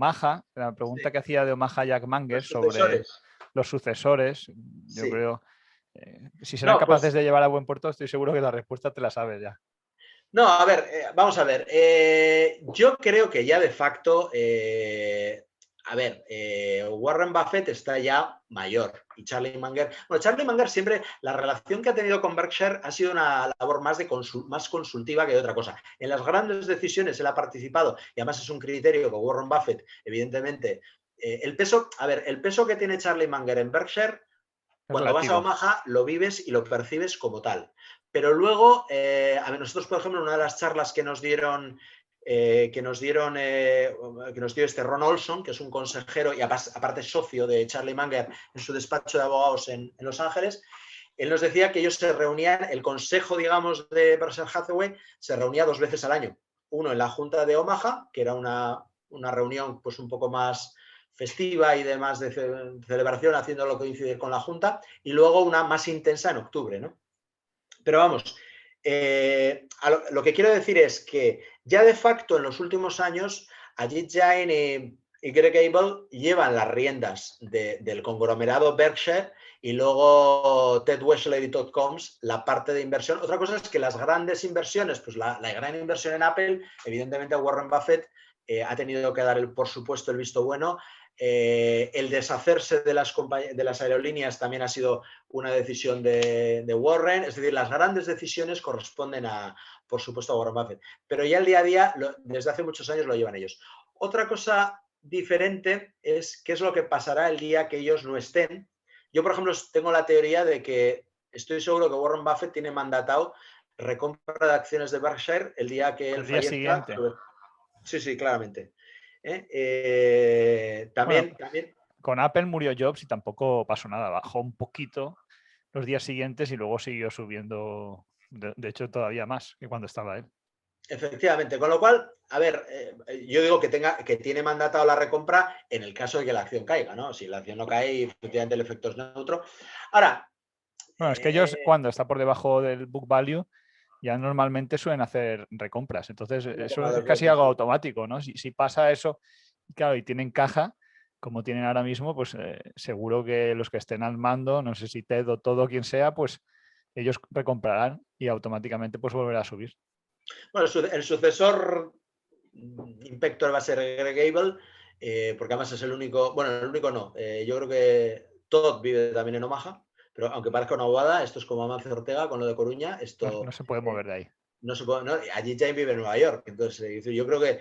Omaha, la pregunta Sí. que hacía de Omaha Jack Manger Los sobre sucesores. los sucesores, yo Sí. creo, si serán No, capaces pues de llevar a buen puerto, estoy seguro que la respuesta te la sabes ya. no, a ver, vamos a ver. Yo creo que ya de facto, Warren Buffett está ya mayor y Charlie Munger. Bueno, Charlie Munger siempre, la relación que ha tenido con Berkshire ha sido una labor más, más consultiva que de otra cosa. En las grandes decisiones él ha participado y además es un criterio que Warren Buffett, evidentemente, el peso que tiene Charlie Munger en Berkshire, Es cuando vas a relativo. Omaha lo vives y lo percibes como tal. Pero luego, nosotros, por ejemplo, en una de las charlas que nos dieron, que nos dio Ron Olson, que es un consejero y aparte socio de Charlie Munger en su despacho de abogados en Los Ángeles, él nos decía que ellos se reunían, el consejo, digamos, de Berkshire Hathaway se reunía 2 veces al año. Uno en la Junta de Omaha, que era una reunión pues un poco más festiva y demás de celebración, haciéndolo coincidir con la Junta, y luego una más intensa en octubre, ¿no? Pero vamos, lo que quiero decir es que ya de facto en los últimos años, Ajit Jain y Greg Abel llevan las riendas del conglomerado Berkshire y luego Ted Weschler y Todd Combs la parte de inversión. Otra cosa es que las grandes inversiones, pues la gran inversión en Apple, evidentemente Warren Buffett ha tenido que dar, por supuesto, el visto bueno. El deshacerse de las aerolíneas también ha sido una decisión de Warren, es decir, las grandes decisiones corresponden por supuesto, a Warren Buffett, pero ya el día a día, desde hace muchos años lo llevan ellos. Otra cosa diferente es qué es lo que pasará el día que ellos no estén. Yo, por ejemplo, tengo la teoría de que estoy seguro que Warren Buffett tiene mandatado recompra de acciones de Berkshire el día que él El día fallezca. siguiente. Sí, claramente. Bueno, También, con Apple murió Jobs y tampoco pasó nada. Bajó un poquito los días siguientes y luego siguió subiendo, de hecho, todavía más que cuando estaba él. efectivamente, con lo cual, a ver, yo digo que tiene mandatado la recompra en el caso de que la acción caiga, ¿no? Si la acción no cae, efectivamente el efecto es neutro. Ahora, Bueno, es que ellos cuando está por debajo del book value ya normalmente suelen hacer recompras. Entonces, eso es casi algo automático, ¿no? Si pasa eso, claro, y tienen caja, como tienen ahora mismo, pues seguro que los que estén al mando, no sé si Ted o todo quien sea, pues ellos recomprarán y automáticamente pues volverá a subir. bueno, el sucesor Inspector va a ser Greg Abel, porque además es el único, bueno, el único no, yo creo que Todd vive también en Omaha, pero aunque parezca una bobada, esto es como Amancio Ortega con lo de Coruña, No esto se puede mover de ahí. no se puede, no, allí James vive en Nueva York, entonces yo creo que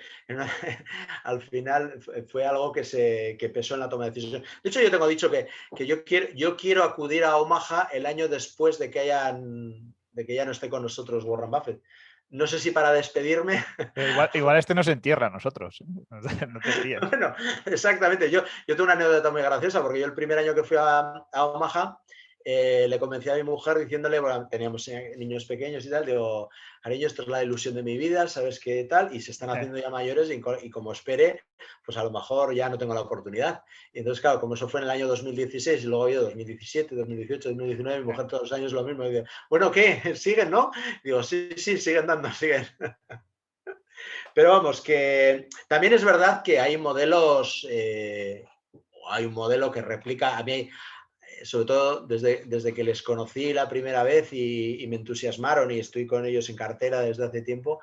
al final fue algo que pesó en la toma de decisión. De hecho, yo tengo dicho que yo quiero acudir a Omaha el año después de que ya no esté con nosotros Warren Buffett. No sé si para despedirme. Pero igual este nos entierra a nosotros. No te fíes. Bueno, exactamente. Yo tengo una anécdota muy graciosa porque yo el primer año que fui a Omaha le convencí a mi mujer diciéndole, bueno, teníamos niños pequeños y tal, digo, cariño, esto es la ilusión de mi vida, ¿sabes qué tal? Y se están haciendo ya mayores y como espere, pues a lo mejor ya no tengo la oportunidad. Y entonces, claro, como eso fue en el año 2016 y luego yo 2017, 2018, 2019, mi mujer todos los años lo mismo. Y digo, bueno, ¿qué? ¿Siguen, no? Digo, sí, siguen dando, siguen. Pero vamos, que también es verdad que hay modelos, hay un modelo que replica, a mí, sobre todo desde que les conocí la primera vez y me entusiasmaron y estoy con ellos en cartera desde hace tiempo,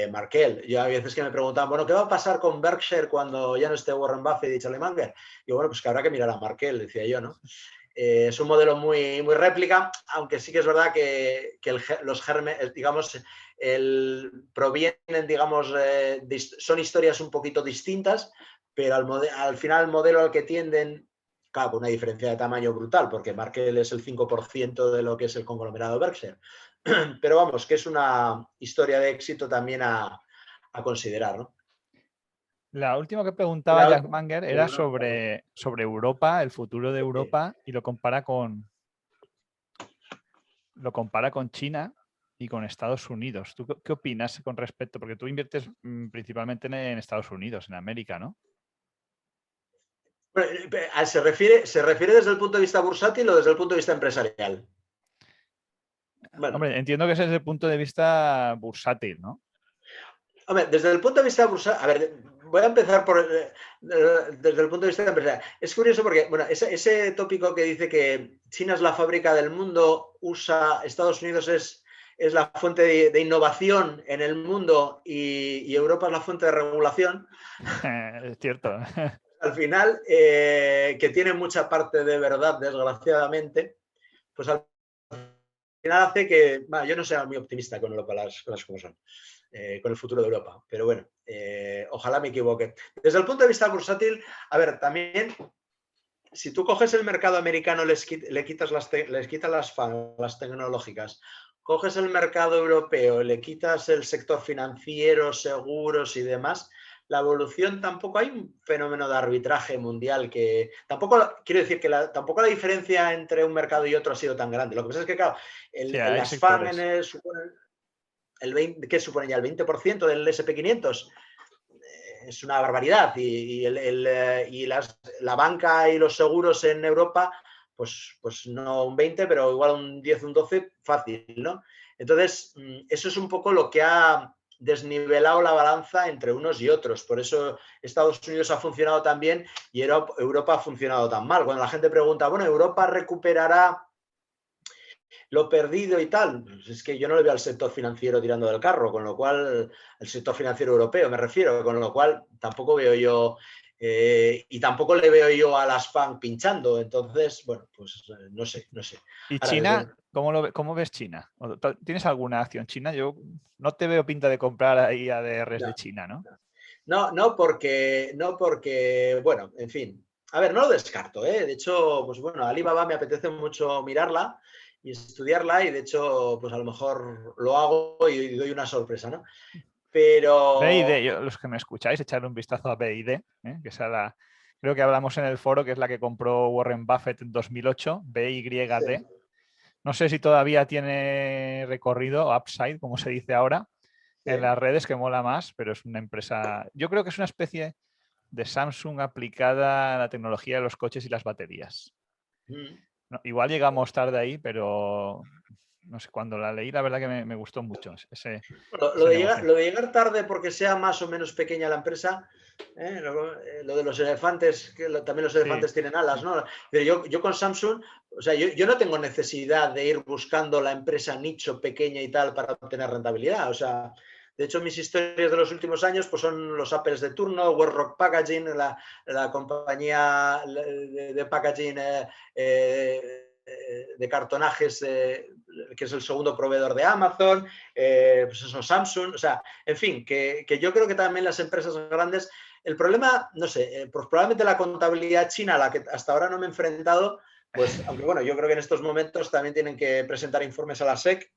Markel. Yo a veces que me preguntaban, bueno, ¿qué va a pasar con Berkshire cuando ya no esté Warren Buffett y Charlie Munger? Y bueno, pues que habrá que mirar a Markel, decía yo, ¿no? Es un modelo muy, muy réplica, aunque sí que es verdad que los gérmenes, digamos, provienen, digamos, son historias un poquito distintas, pero al final el modelo al que tienden, claro, con una diferencia de tamaño brutal, porque Markel es el 5% de lo que es el conglomerado Berkshire. Pero vamos, que es una historia de éxito también a considerar, ¿no? La última que preguntaba Jack Munger era sobre Europa, el futuro de Europa, y lo compara con China y con Estados Unidos. ¿Tú qué opinas con respecto? Porque tú inviertes principalmente en Estados Unidos, en América, ¿no? ¿Se refiere desde el punto de vista bursátil o desde el punto de vista empresarial? Bueno. Hombre, entiendo que ese es el punto de vista bursátil, ¿no? Hombre, desde el punto de vista bursátil, a ver, voy a empezar desde el punto de vista empresarial. Es curioso porque, bueno, ese tópico que dice que China es la fábrica del mundo, Estados Unidos es la fuente de innovación en el mundo y Europa es la fuente de regulación. Es cierto. Al final, que tiene mucha parte de verdad, desgraciadamente, pues al final hace que, bueno, yo no sea muy optimista con Europa, las cosas como son. Con el futuro de Europa. Pero bueno, ojalá me equivoque. Desde el punto de vista bursátil, a ver, también, si tú coges el mercado americano, les quitas las tecnológicas, coges el mercado europeo, le quitas el sector financiero, seguros y demás, la evolución tampoco hay un fenómeno de arbitraje mundial que tampoco, quiero decir que tampoco la diferencia entre un mercado y otro ha sido tan grande. Lo que pasa es que, claro, las FAN suponen ¿qué supone ya? El 20% del SP500. Es una barbaridad. Y la banca y los seguros en Europa, pues no un 20, pero igual un 10, un 12, fácil, ¿no? Entonces, eso es un poco lo que ha desnivelado la balanza entre unos y otros. Por eso Estados Unidos ha funcionado tan bien y Europa ha funcionado tan mal. Cuando la gente pregunta, bueno, ¿Europa recuperará lo perdido y tal? Pues es que yo no le veo al sector financiero tirando del carro, con lo cual, el sector financiero europeo me refiero, con lo cual tampoco veo yo, y tampoco le veo yo a las FAN pinchando. Entonces, bueno, pues no sé. ¿Y Ahora, China? ¿Cómo ves China? ¿Tienes alguna acción china? Yo no te veo pinta de comprar ahí ADRs de China, ¿no? No porque, bueno, en fin. A ver, no lo descarto, ¿eh? De hecho, pues bueno, Alibaba me apetece mucho mirarla y estudiarla y de hecho, pues a lo mejor lo hago y doy una sorpresa, ¿no? Pero... BYD, los que me escucháis, echarle un vistazo a BYD, que es creo que hablamos en el foro, que es la que compró Warren Buffett en 2008, Sí. BYD. No sé si todavía tiene recorrido, upside, como se dice ahora, en las redes, que mola más, pero es una empresa, yo creo que es una especie de Samsung aplicada a la tecnología de los coches y las baterías. No, igual llegamos tarde ahí, pero no sé, cuando la leí, la verdad que me gustó mucho ese negocio. Lo de llegar tarde porque sea más o menos pequeña la empresa, lo de los elefantes, que también los Sí, elefantes tienen alas, ¿no? Pero yo con Samsung, o sea, yo no tengo necesidad de ir buscando la empresa nicho pequeña y tal para obtener rentabilidad. O sea, de hecho, mis historias de los últimos años pues son los Apples de turno, Rock Packaging, la compañía de packaging de cartonajes, que es el segundo proveedor de Amazon, pues eso, Samsung, o sea, en fin, que yo creo que también las empresas grandes, el problema, no sé, pues probablemente la contabilidad china, a la que hasta ahora no me he enfrentado, pues, aunque bueno, yo creo que en estos momentos también tienen que presentar informes a la SEC.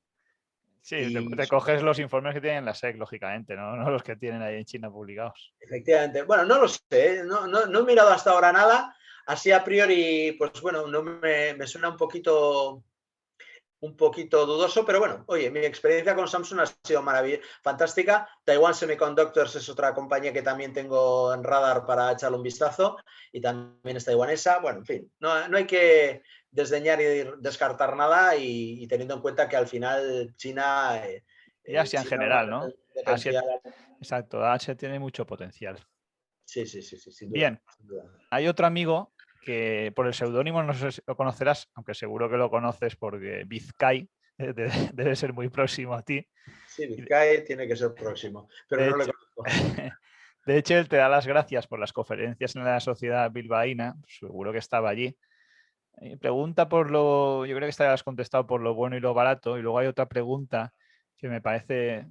sí, te coges los informes que tienen la SEC, lógicamente, ¿no? No los que tienen ahí en China publicados. Efectivamente. Bueno, no lo sé, no he mirado hasta ahora nada. Así a priori, pues bueno, no me suena un poquito dudoso, pero bueno, oye, mi experiencia con Samsung ha sido fantástica. Taiwan Semiconductors es otra compañía que también tengo en radar para echarle un vistazo y también es taiwanesa. Bueno, en fin, no hay que desdeñar y descartar nada y teniendo en cuenta que al final China... Y Asia en general, ¿no? Asia, potencial. exacto, Asia tiene mucho potencial. Sí, sin duda, Bien, sin duda. hay otro amigo que por el seudónimo no sé si lo conocerás, aunque seguro que lo conoces porque Bizkay debe ser muy próximo a ti. Sí, Vizcay tiene que ser próximo, pero De no le hecho, conozco. de hecho, él te da las gracias por las conferencias en la sociedad bilbaína, seguro que estaba allí. Pregunta yo creo que esta has contestado por lo bueno y lo barato, y luego hay otra pregunta que me parece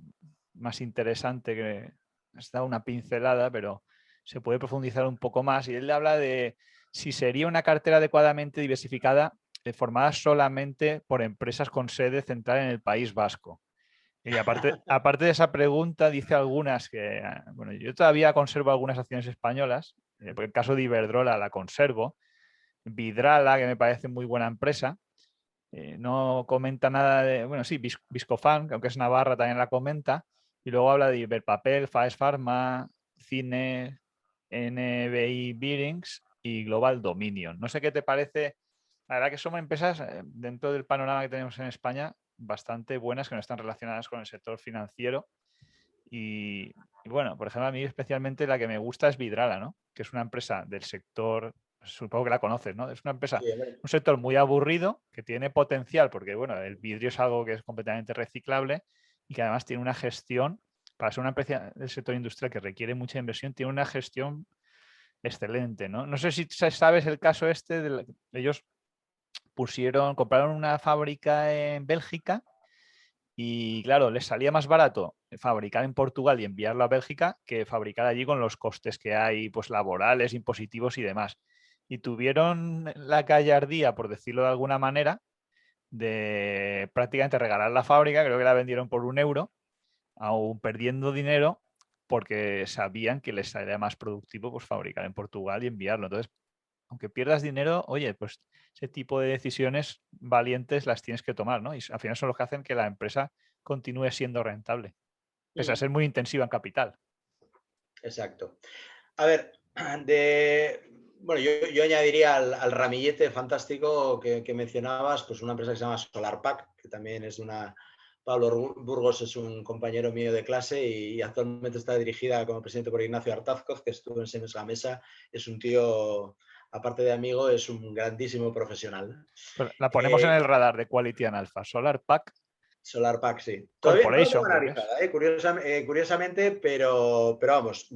más interesante, que has dado una pincelada, pero se puede profundizar un poco más. Y él habla de si sería una cartera adecuadamente diversificada, formada solamente por empresas con sede central en el País Vasco. Y aparte de esa pregunta, dice algunas que, bueno, yo todavía conservo algunas acciones españolas, por el caso de Iberdrola la conservo, Vidrala, que me parece muy buena empresa, no comenta nada de, bueno, sí, Viscofan, aunque es Navarra, también la comenta, y luego habla de Iberpapel, Faes Pharma, Cine, NBI Bearings y Global Dominion. No sé qué te parece, la verdad que son empresas dentro del panorama que tenemos en España bastante buenas que no están relacionadas con el sector financiero y bueno, por ejemplo, a mí especialmente la que me gusta es Vidrala, ¿no? Que es una empresa del sector, supongo que la conoces, ¿no? Es una empresa, Sí, un sector muy aburrido, que tiene potencial, porque bueno, el vidrio es algo que es completamente reciclable y que además tiene una gestión, para ser una empresa del sector industrial que requiere mucha inversión, tiene una gestión excelente, ¿no? No sé si sabes el caso este, ellos compraron una fábrica en Bélgica y claro, les salía más barato fabricar en Portugal y enviarlo a Bélgica que fabricar allí con los costes que hay, pues laborales, impositivos y demás. Y tuvieron la gallardía, por decirlo de alguna manera, de prácticamente regalar la fábrica, creo que la vendieron por 1 euro, aún perdiendo dinero, porque sabían que les salía más productivo pues, fabricar en Portugal y enviarlo. Entonces, aunque pierdas dinero, oye, pues ese tipo de decisiones valientes las tienes que tomar, ¿no? Y al final son los que hacen que la empresa continúe siendo rentable, pese a ser muy intensiva en capital. Exacto. A ver, bueno, yo añadiría al ramillete fantástico que mencionabas, pues una empresa que se llama SolarPack, que también es de una... Pablo Burgos es un compañero mío de clase y actualmente está dirigida como presidente por Ignacio Artazcoz, que estuvo en Siemens Gamesa. Es un tío, aparte de amigo, es un grandísimo profesional. Pues la ponemos en el radar de Quality and Alpha. Solar Pack SolarPack, sí. Todavía no la tengo Corporation, creo que es. analizada, curiosamente, pero vamos,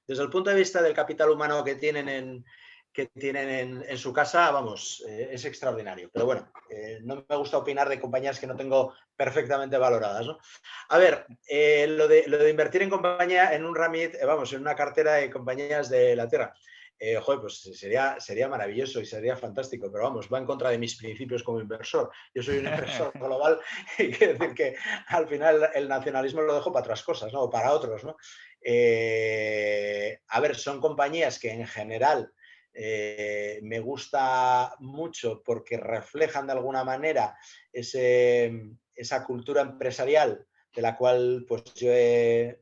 desde el punto de vista del capital humano que tienen en su casa, vamos, es extraordinario. Pero bueno, no me gusta opinar de compañías que no tengo perfectamente valoradas, ¿no? A ver, lo de invertir en compañía, en un RAMIT, vamos, en una cartera de compañías de la Tierra. Joder, pues sería maravilloso y sería fantástico, pero vamos, va en contra de mis principios como inversor. Yo soy un inversor global y quiere decir que al final el nacionalismo lo dejo para otras cosas, ¿no? O para otros, ¿no? A ver, son compañías que en general me gusta mucho porque reflejan de alguna manera esa cultura empresarial de la cual pues yo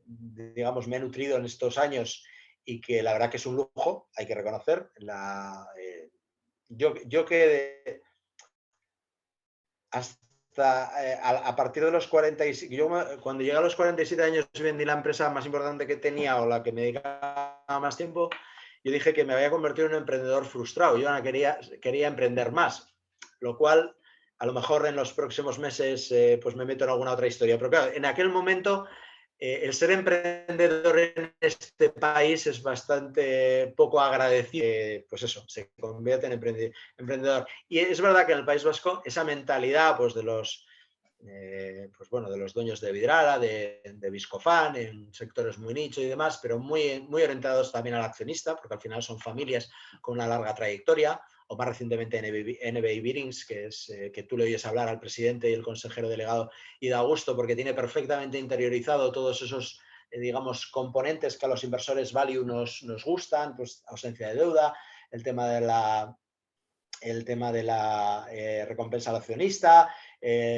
digamos, me he nutrido en estos años y que la verdad que es un lujo, hay que reconocer. Yo que hasta a partir de los 47, cuando llegué a los 47 años vendí la empresa más importante que tenía o la que me dedicaba más tiempo, yo dije que me había convertido en un emprendedor frustrado. Yo ahora quería emprender más, lo cual a lo mejor en los próximos meses pues me meto en alguna otra historia. Pero claro, en aquel momento el ser emprendedor en este país es bastante poco agradecido. Pues eso, se convierte en emprendedor. Y es verdad que en el País Vasco esa mentalidad pues de los pues bueno, de los dueños de Vidrala, de Viscofan, en sectores muy nicho y demás, pero muy orientados también al accionista, porque al final son familias con una larga trayectoria, o más recientemente NBI Bearings, que es que tú le oyes hablar al presidente y el consejero delegado y da gusto porque tiene perfectamente interiorizado todos esos digamos, componentes que a los inversores value nos gustan, pues ausencia de deuda, el tema de la recompensa al accionista,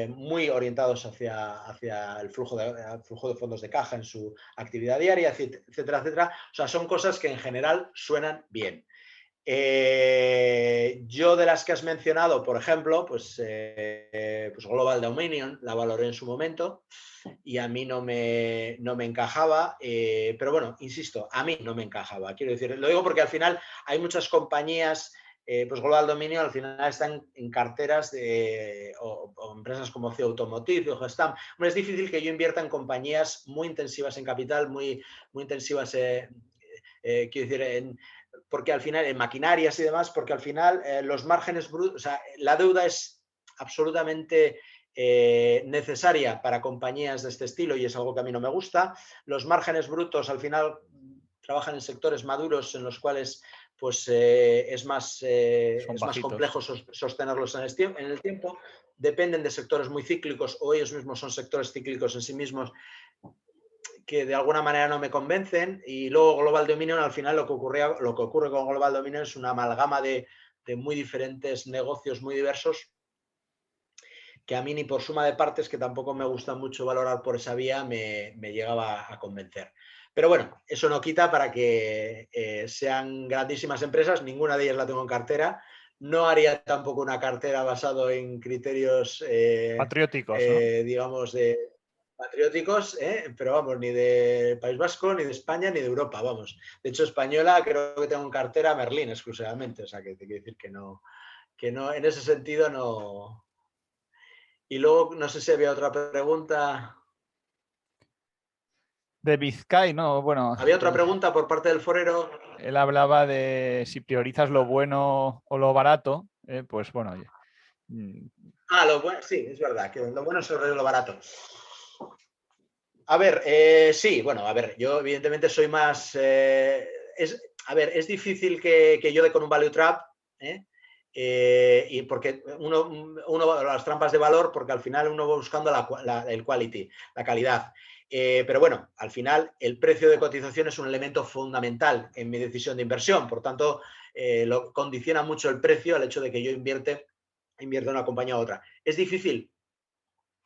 muy orientados hacia el flujo de fondos de caja en su actividad diaria, etcétera, etcétera. O sea, son cosas que en general suenan bien. Yo de las que has mencionado, por ejemplo, pues Global Dominion la valoré en su momento y a mí no me encajaba, pero bueno, insisto, a mí no me encajaba. Quiero decir, lo digo porque al final hay muchas compañías, pues Global Dominion al final están en carteras o empresas como CIO Automotive o Gestam. Bueno, es difícil que yo invierta en compañías muy intensivas en capital, muy intensivas, quiero decir, porque al final, en maquinarias y demás, porque al final los márgenes brutos, o sea, la deuda es absolutamente necesaria para compañías de este estilo y es algo que a mí no me gusta. Los márgenes brutos al final trabajan en sectores maduros en los cuales pues es más complejo sostenerlos en el tiempo. Dependen de sectores muy cíclicos o ellos mismos son sectores cíclicos en sí mismos que de alguna manera no me convencen. Y luego Global Dominion, al final lo que ocurre con Global Dominion es una amalgama de muy diferentes negocios muy diversos que a mí ni por suma de partes, que tampoco me gusta mucho valorar por esa vía, me llegaba a convencer. Pero bueno, eso no quita para que sean grandísimas empresas, ninguna de ellas la tengo en cartera. No haría tampoco una cartera basado en criterios patrióticos, ¿no? digamos, de patrióticos, pero vamos, ni de País Vasco, ni de España, ni de Europa, vamos. De hecho, española creo que tengo en cartera Merlín exclusivamente, o sea, que te quiero decir que no, en ese sentido no. Y luego, no sé si había otra pregunta. De Bizkai, no, bueno. Había otra pregunta por parte del forero. Él hablaba de si priorizas lo bueno o lo barato, pues bueno, oye. Lo bueno, sí, es verdad, que lo bueno es sobre lo barato. A ver, sí, bueno, a ver, yo evidentemente soy más... es difícil que yo dé con un value trap, y porque uno las trampas de valor, porque al final uno va buscando el quality, la calidad. Pero bueno, al final el precio de cotización es un elemento fundamental en mi decisión de inversión, por tanto, lo condiciona mucho el precio al hecho de que yo invierto en una compañía u otra. Es difícil.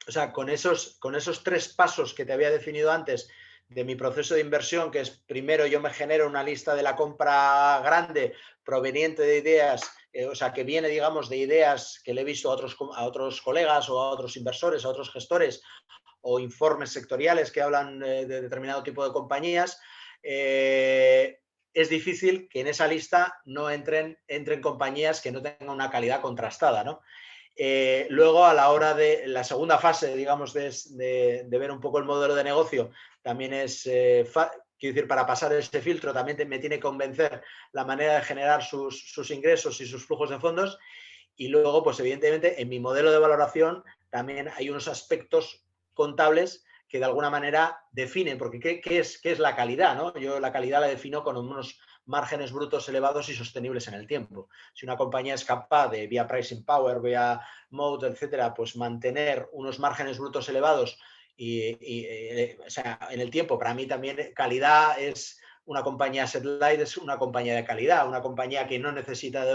O sea, con esos 3 pasos que te había definido antes de mi proceso de inversión, que es primero yo me genero una lista de la compra grande proveniente de ideas, o sea, que viene, digamos, de ideas que le he visto a otros colegas o a otros inversores, a otros gestores o informes sectoriales que hablan de determinado tipo de compañías, es difícil que en esa lista no entren compañías que no tengan una calidad contrastada, ¿no? Luego, a la hora de la segunda fase, digamos, de ver un poco el modelo de negocio, también es, quiero decir, para pasar ese filtro también me tiene que convencer la manera de generar sus ingresos y sus flujos de fondos. Y luego, pues evidentemente, en mi modelo de valoración también hay unos aspectos contables que de alguna manera definen, porque ¿qué es la calidad? ¿No? Yo la calidad la defino con unos márgenes brutos elevados y sostenibles en el tiempo. Si una compañía es capaz de, vía pricing power, vía mode, etcétera, pues mantener unos márgenes brutos elevados o sea, en el tiempo, para mí también calidad es una compañía asset light, es una compañía de calidad, una compañía que no necesita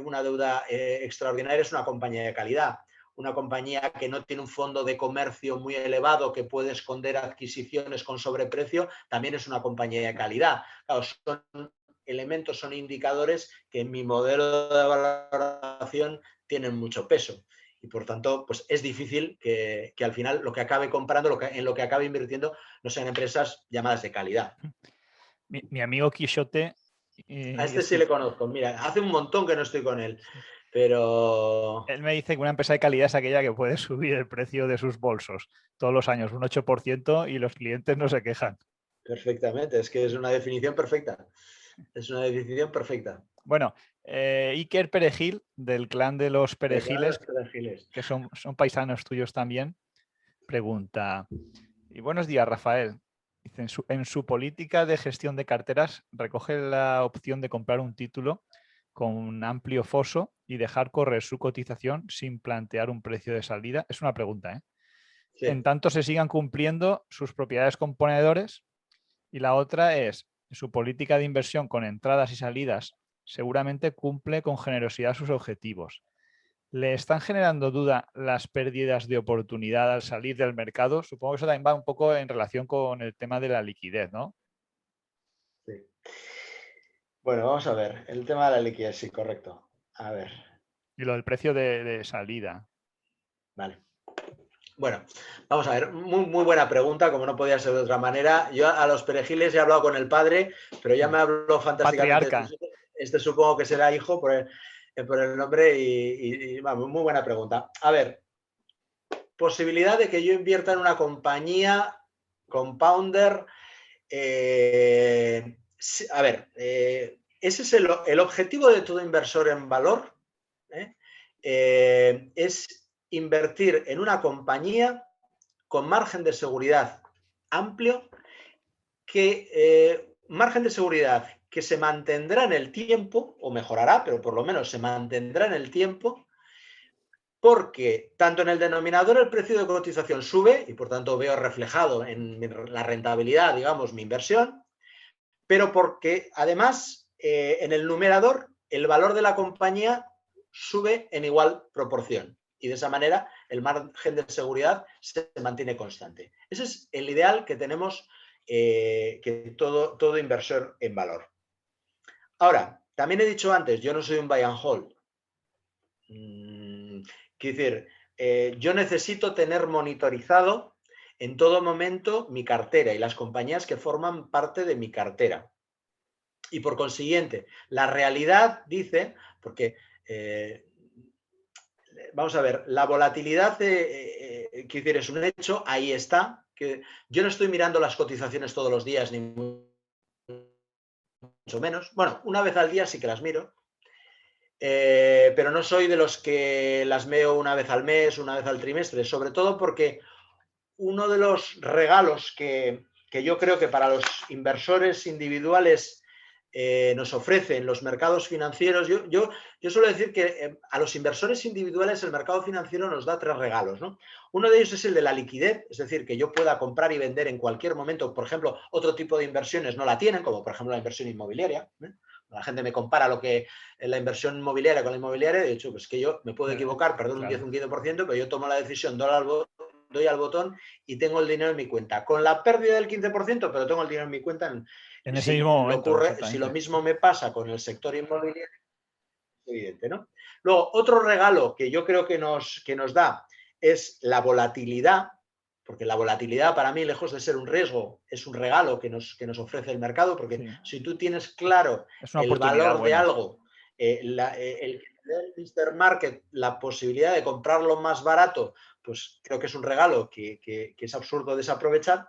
una deuda extraordinaria, es una compañía de calidad. Una compañía que no tiene un fondo de comercio muy elevado que puede esconder adquisiciones con sobreprecio, también es una compañía de calidad. Claro, son elementos, son indicadores que en mi modelo de valoración tienen mucho peso. Y por tanto, pues es difícil que al final lo que acabe comprando, en lo que acabe invirtiendo, no sean empresas llamadas de calidad. Mi amigo Quixote... A este sí le conozco. Mira, hace un montón que no estoy con él, pero... Él me dice que una empresa de calidad es aquella que puede subir el precio de sus bolsos todos los años un 8% y los clientes no se quejan. Perfectamente, es que es una definición perfecta. Es una definición perfecta. Bueno, Iker Perejil, del clan de los Perejiles, que son paisanos tuyos también, pregunta: y buenos días, Rafael. Dice, en su política de gestión de carteras recoge la opción de comprar un título con un amplio foso y dejar correr su cotización sin plantear un precio de salida. Es una pregunta, ¿eh? Sí. En tanto se sigan cumpliendo sus propiedades componedores. Y la otra es, su política de inversión con entradas y salidas seguramente cumple con generosidad sus objetivos. ¿Le están generando duda las pérdidas de oportunidad al salir del mercado? Supongo que eso también va un poco en relación con el tema de la liquidez, ¿no? Sí. Bueno, vamos a ver. El tema de la liquidez, sí, correcto. A ver. Y lo del precio de salida. Vale. Bueno, vamos a ver. Muy buena pregunta, como no podía ser de otra manera. Yo a los Perejiles he hablado con el padre, pero ya me habló fantásticamente. Patriarca. Este supongo que será hijo por el nombre y vamos, muy buena pregunta. A ver, posibilidad de que yo invierta en una compañía compounder. A ver, ese es el objetivo de todo inversor en valor, es invertir en una compañía con margen de seguridad amplio, margen de seguridad que se mantendrá en el tiempo, o mejorará, pero por lo menos se mantendrá en el tiempo, porque tanto en el denominador el precio de cotización sube y por tanto veo reflejado en la rentabilidad, digamos, mi inversión, pero porque además en el numerador el valor de la compañía sube en igual proporción y de esa manera el margen de seguridad se mantiene constante. Ese es el ideal que tenemos que todo inversor en valor. Ahora, también he dicho antes, yo no soy un buy and hold. Quiero decir, yo necesito tener monitorizado en todo momento mi cartera y las compañías que forman parte de mi cartera. Y por consiguiente, la realidad dice, porque vamos a ver, la volatilidad, quiero decir, es un hecho, ahí está, que yo no estoy mirando las cotizaciones todos los días, ni mucho menos. Bueno, una vez al día sí que las miro, pero no soy de los que las veo una vez al mes, una vez al trimestre, sobre todo porque uno de los regalos que yo creo que para los inversores individuales nos ofrecen los mercados financieros, yo suelo decir que a los inversores individuales el mercado financiero nos da 3 regalos, ¿no? Uno de ellos es el de la liquidez, es decir, que yo pueda comprar y vender en cualquier momento. Por ejemplo, otro tipo de inversiones no la tienen, como por ejemplo la inversión inmobiliaria, ¿eh? La gente me compara lo que la inversión inmobiliaria con la inmobiliaria, de hecho, pues que yo me puedo equivocar, perdón, un 10 o un 15%, pero yo tomo la decisión, doy al botón y tengo el dinero en mi cuenta. Con la pérdida del 15%, pero tengo el dinero en mi cuenta. En ese mismo momento, Si lo mismo me pasa con el sector inmobiliario, es evidente, ¿no? Luego, otro regalo que yo creo que nos da es la volatilidad, porque la volatilidad para mí, lejos de ser un riesgo, es un regalo que nos ofrece el mercado, porque si tú tienes claro el valor de algo, el Mr. Market, la posibilidad de comprarlo más barato, pues creo que es un regalo que es absurdo desaprovechar.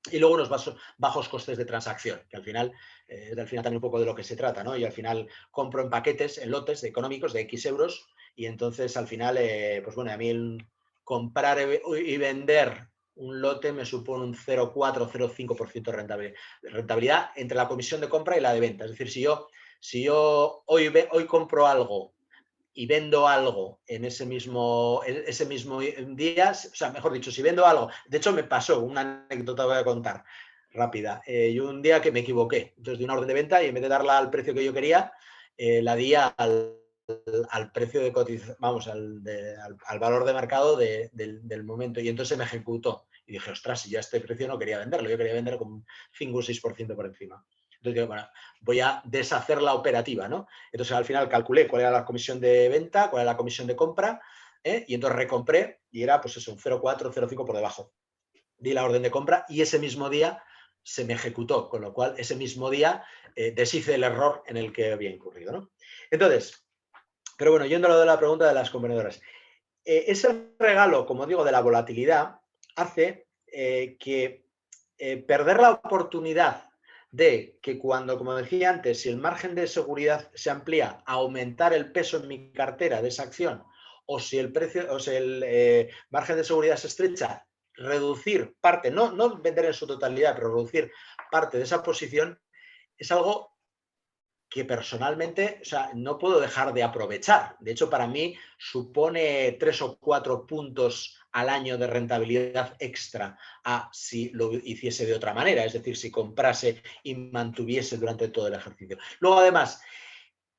Y luego unos bajos costes de transacción, que al final también un poco de lo que se trata, ¿no? Y al final compro en paquetes, en lotes económicos de X euros, y entonces al final, pues bueno, a mí el comprar y vender un lote me supone un 0,4 o 0,5% de rentabilidad entre la comisión de compra y la de venta. Es decir, si yo hoy compro algo y vendo algo en ese mismo día, o sea, mejor dicho, si vendo algo, de hecho me pasó, una anécdota voy a contar rápida. Yo un día que me equivoqué, entonces di una orden de venta y en vez de darla al precio que yo quería, la di al precio de cotización, vamos, al valor de mercado del momento, y entonces me ejecutó. Y dije, ostras, si ya este precio no quería venderlo, yo quería vender con un 5 o 6% por encima. Entonces digo, bueno, voy a deshacer la operativa, ¿no? Entonces al final calculé cuál era la comisión de venta, cuál era la comisión de compra, y entonces recompré y era pues eso, un 0,4, 0,5 por debajo. Di la orden de compra y ese mismo día se me ejecutó, con lo cual ese mismo día deshice el error en el que había incurrido, ¿no? Entonces, pero bueno, yendo a lo de la pregunta de las compradoras, ese regalo, como digo, de la volatilidad hace que perder la oportunidad de que cuando, como decía antes, si el margen de seguridad se amplía, aumentar el peso en mi cartera de esa acción, o si el precio, o si el margen de seguridad se estrecha, reducir parte, no vender en su totalidad, pero reducir parte de esa posición, es algo que personalmente, o sea, no puedo dejar de aprovechar. De hecho, para mí supone 3 o 4 puntos al año de rentabilidad extra a si lo hiciese de otra manera, es decir, si comprase y mantuviese durante todo el ejercicio. Luego, además,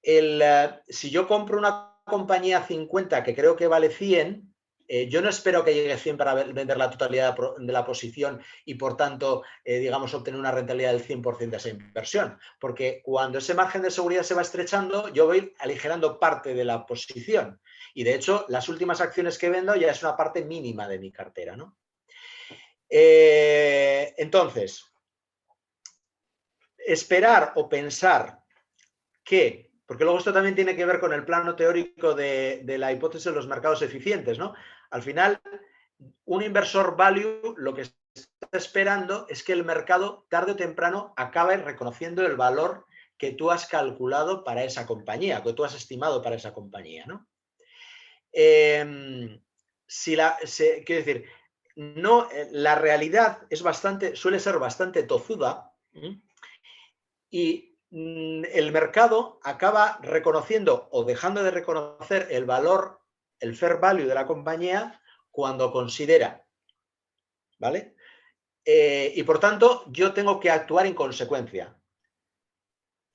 si yo compro una compañía 50 que creo que vale 100, yo no espero que llegue a 100 para vender la totalidad de la posición y, por tanto, digamos, obtener una rentabilidad del 100% de esa inversión. Porque cuando ese margen de seguridad se va estrechando, yo voy aligerando parte de la posición. Y, de hecho, las últimas acciones que vendo ya es una parte mínima de mi cartera, ¿no? Entonces, esperar o pensar que, porque luego esto también tiene que ver con el plano teórico de la hipótesis de los mercados eficientes, ¿no? Al final, un inversor value lo que está esperando es que el mercado tarde o temprano acabe reconociendo el valor que tú has calculado para esa compañía, que tú has estimado para esa compañía, ¿no? Quiero decir, no, la realidad suele ser bastante tozuda, y el mercado acaba reconociendo o dejando de reconocer el valor, el fair value de la compañía cuando considera, ¿vale? Y por tanto, yo tengo que actuar en consecuencia.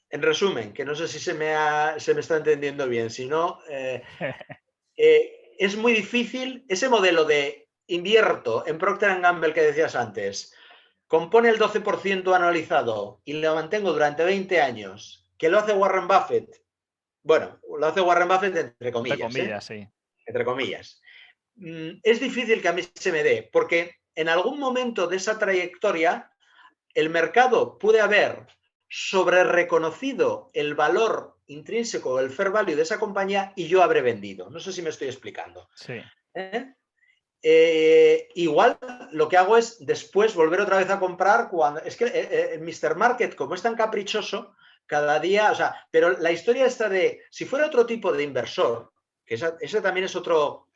En resumen, que no sé si se me está entendiendo bien, si no, es muy difícil, ese modelo de invierto en Procter & Gamble que decías antes, compone el 12% anualizado y lo mantengo durante 20 años, que lo hace Warren Buffett. Bueno, lo hace Warren Buffett entre comillas. Entre comillas, sí. Entre comillas. Es difícil que a mí se me dé, porque en algún momento de esa trayectoria el mercado puede haber sobre reconocido el valor intrínseco, el fair value de esa compañía y yo habré vendido. No sé si me estoy explicando. Sí. Igual lo que hago es después volver otra vez a comprar cuando... Es que el Mr. Market, como es tan caprichoso, cada día... O sea, pero la historia está de... Si fuera otro tipo de inversor, que ese también es otro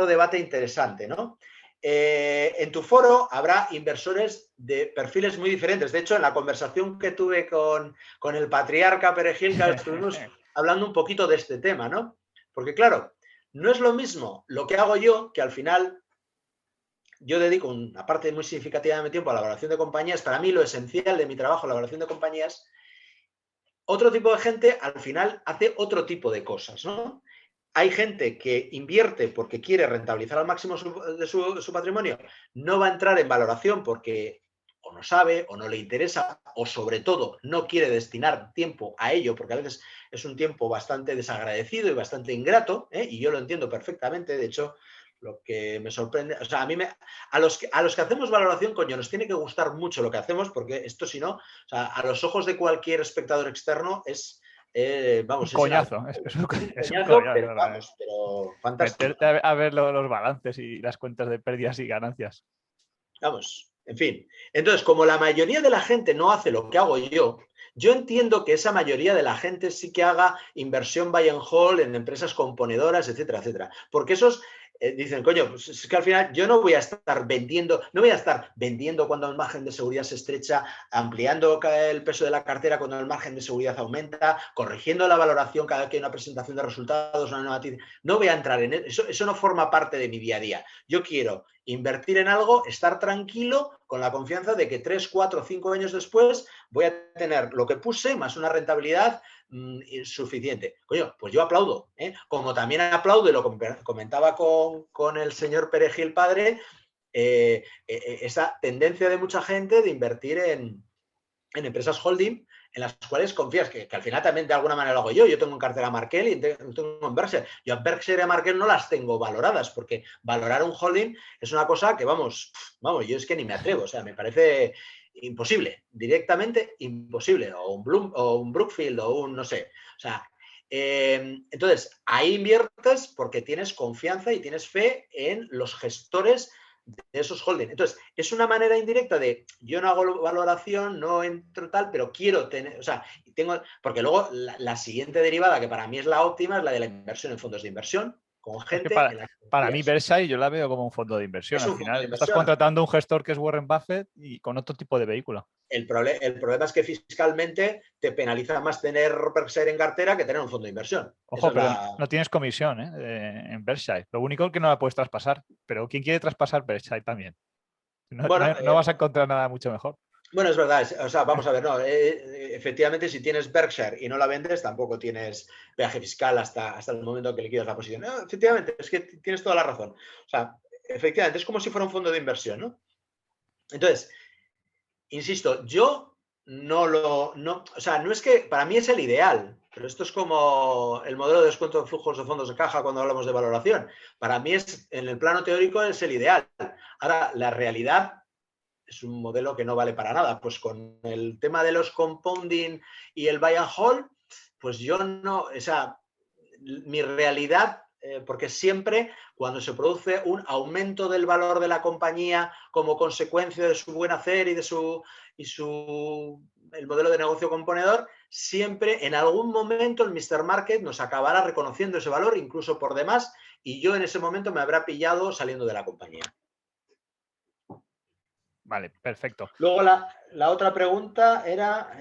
debate interesante, ¿no? En tu foro habrá inversores de perfiles muy diferentes. De hecho, en la conversación que tuve con el patriarca Perejil, estuvimos hablando un poquito de este tema, ¿no? Porque claro, no es lo mismo lo que hago yo, que al final yo dedico una parte muy significativa de mi tiempo a la valoración de compañías. Para mí lo esencial de mi trabajo, la valoración de compañías, otro tipo de gente al final hace otro tipo de cosas, ¿no? Hay gente que invierte porque quiere rentabilizar al máximo su patrimonio, no va a entrar en valoración porque o no sabe o no le interesa o sobre todo no quiere destinar tiempo a ello porque a veces es un tiempo bastante desagradecido y bastante ingrato, y yo lo entiendo perfectamente. De hecho, lo que me sorprende, o sea, a los que hacemos valoración, coño, nos tiene que gustar mucho lo que hacemos porque esto, si no, o sea, a los ojos de cualquier espectador externo es... vamos, un coñazo, es un coñazo, pero vamos, pero fantástico. Meterte a ver los balances y las cuentas de pérdidas y ganancias. Vamos, en fin. Entonces, como la mayoría de la gente no hace lo que hago yo entiendo que esa mayoría de la gente sí que haga inversión buy and hold en empresas componedoras, etcétera, etcétera. Porque esos dicen, coño, pues es que al final yo no voy a estar vendiendo cuando el margen de seguridad se estrecha, ampliando el peso de la cartera cuando el margen de seguridad aumenta, corrigiendo la valoración cada vez que hay una presentación de resultados, una noticia. No voy a entrar en eso, eso no forma parte de mi día a día. Yo quiero invertir en algo, estar tranquilo con la confianza de que 3, 4, 5 años después voy a tener lo que puse más una rentabilidad suficiente. Coño, pues yo aplaudo, como también aplaudo, y lo comentaba con el señor Perejil padre, esa tendencia de mucha gente de invertir en empresas holding en las cuales confías, que al final también de alguna manera lo hago yo. Yo tengo en cartera Markel y tengo en Berkshire. Yo a Berkshire y a Markel no las tengo valoradas, porque valorar un holding es una cosa que, vamos, yo es que ni me atrevo. O sea, me parece imposible, directamente imposible. O un Brookfield o un, no sé. O sea, entonces, ahí inviertes porque tienes confianza y tienes fe en los gestores de esos holdings. Entonces, es una manera indirecta de yo no hago valoración, no entro tal, pero quiero tener, o sea, tengo, porque luego la siguiente derivada, que para mí es la óptima, es la de la inversión en fondos de inversión, con gente. Es que para mí, Berkshire yo la veo como un fondo de inversión. Al final, estás contratando un gestor que es Warren Buffett y con otro tipo de vehículo. El problema es que fiscalmente te penaliza más tener Berkshire en cartera que tener un fondo de inversión. Ojo, pero no tienes comisión en Berkshire. Lo único es que no la puedes traspasar. Pero ¿quién quiere traspasar Berkshire también? No vas a encontrar nada mucho mejor. Bueno, es verdad. O sea, vamos a ver, no. Efectivamente, si tienes Berkshire y no la vendes, tampoco tienes peaje fiscal hasta el momento que liquidas la posición. No, efectivamente, es que tienes toda la razón. O sea, efectivamente, es como si fuera un fondo de inversión, ¿no? Entonces, insisto, yo o sea, no es que para mí es el ideal, pero esto es como el modelo de descuento de flujos de fondos de caja cuando hablamos de valoración. Para mí en el plano teórico es el ideal. Ahora, la realidad es un modelo que no vale para nada. Pues con el tema de los compounding y el buy and hold, pues yo no, o sea, mi realidad, porque siempre cuando se produce un aumento del valor de la compañía como consecuencia de su buen hacer y de el modelo de negocio componedor, siempre en algún momento el Mr. Market nos acabará reconociendo ese valor, incluso por demás, y yo en ese momento me habrá pillado saliendo de la compañía. Vale, perfecto. Luego la otra pregunta era...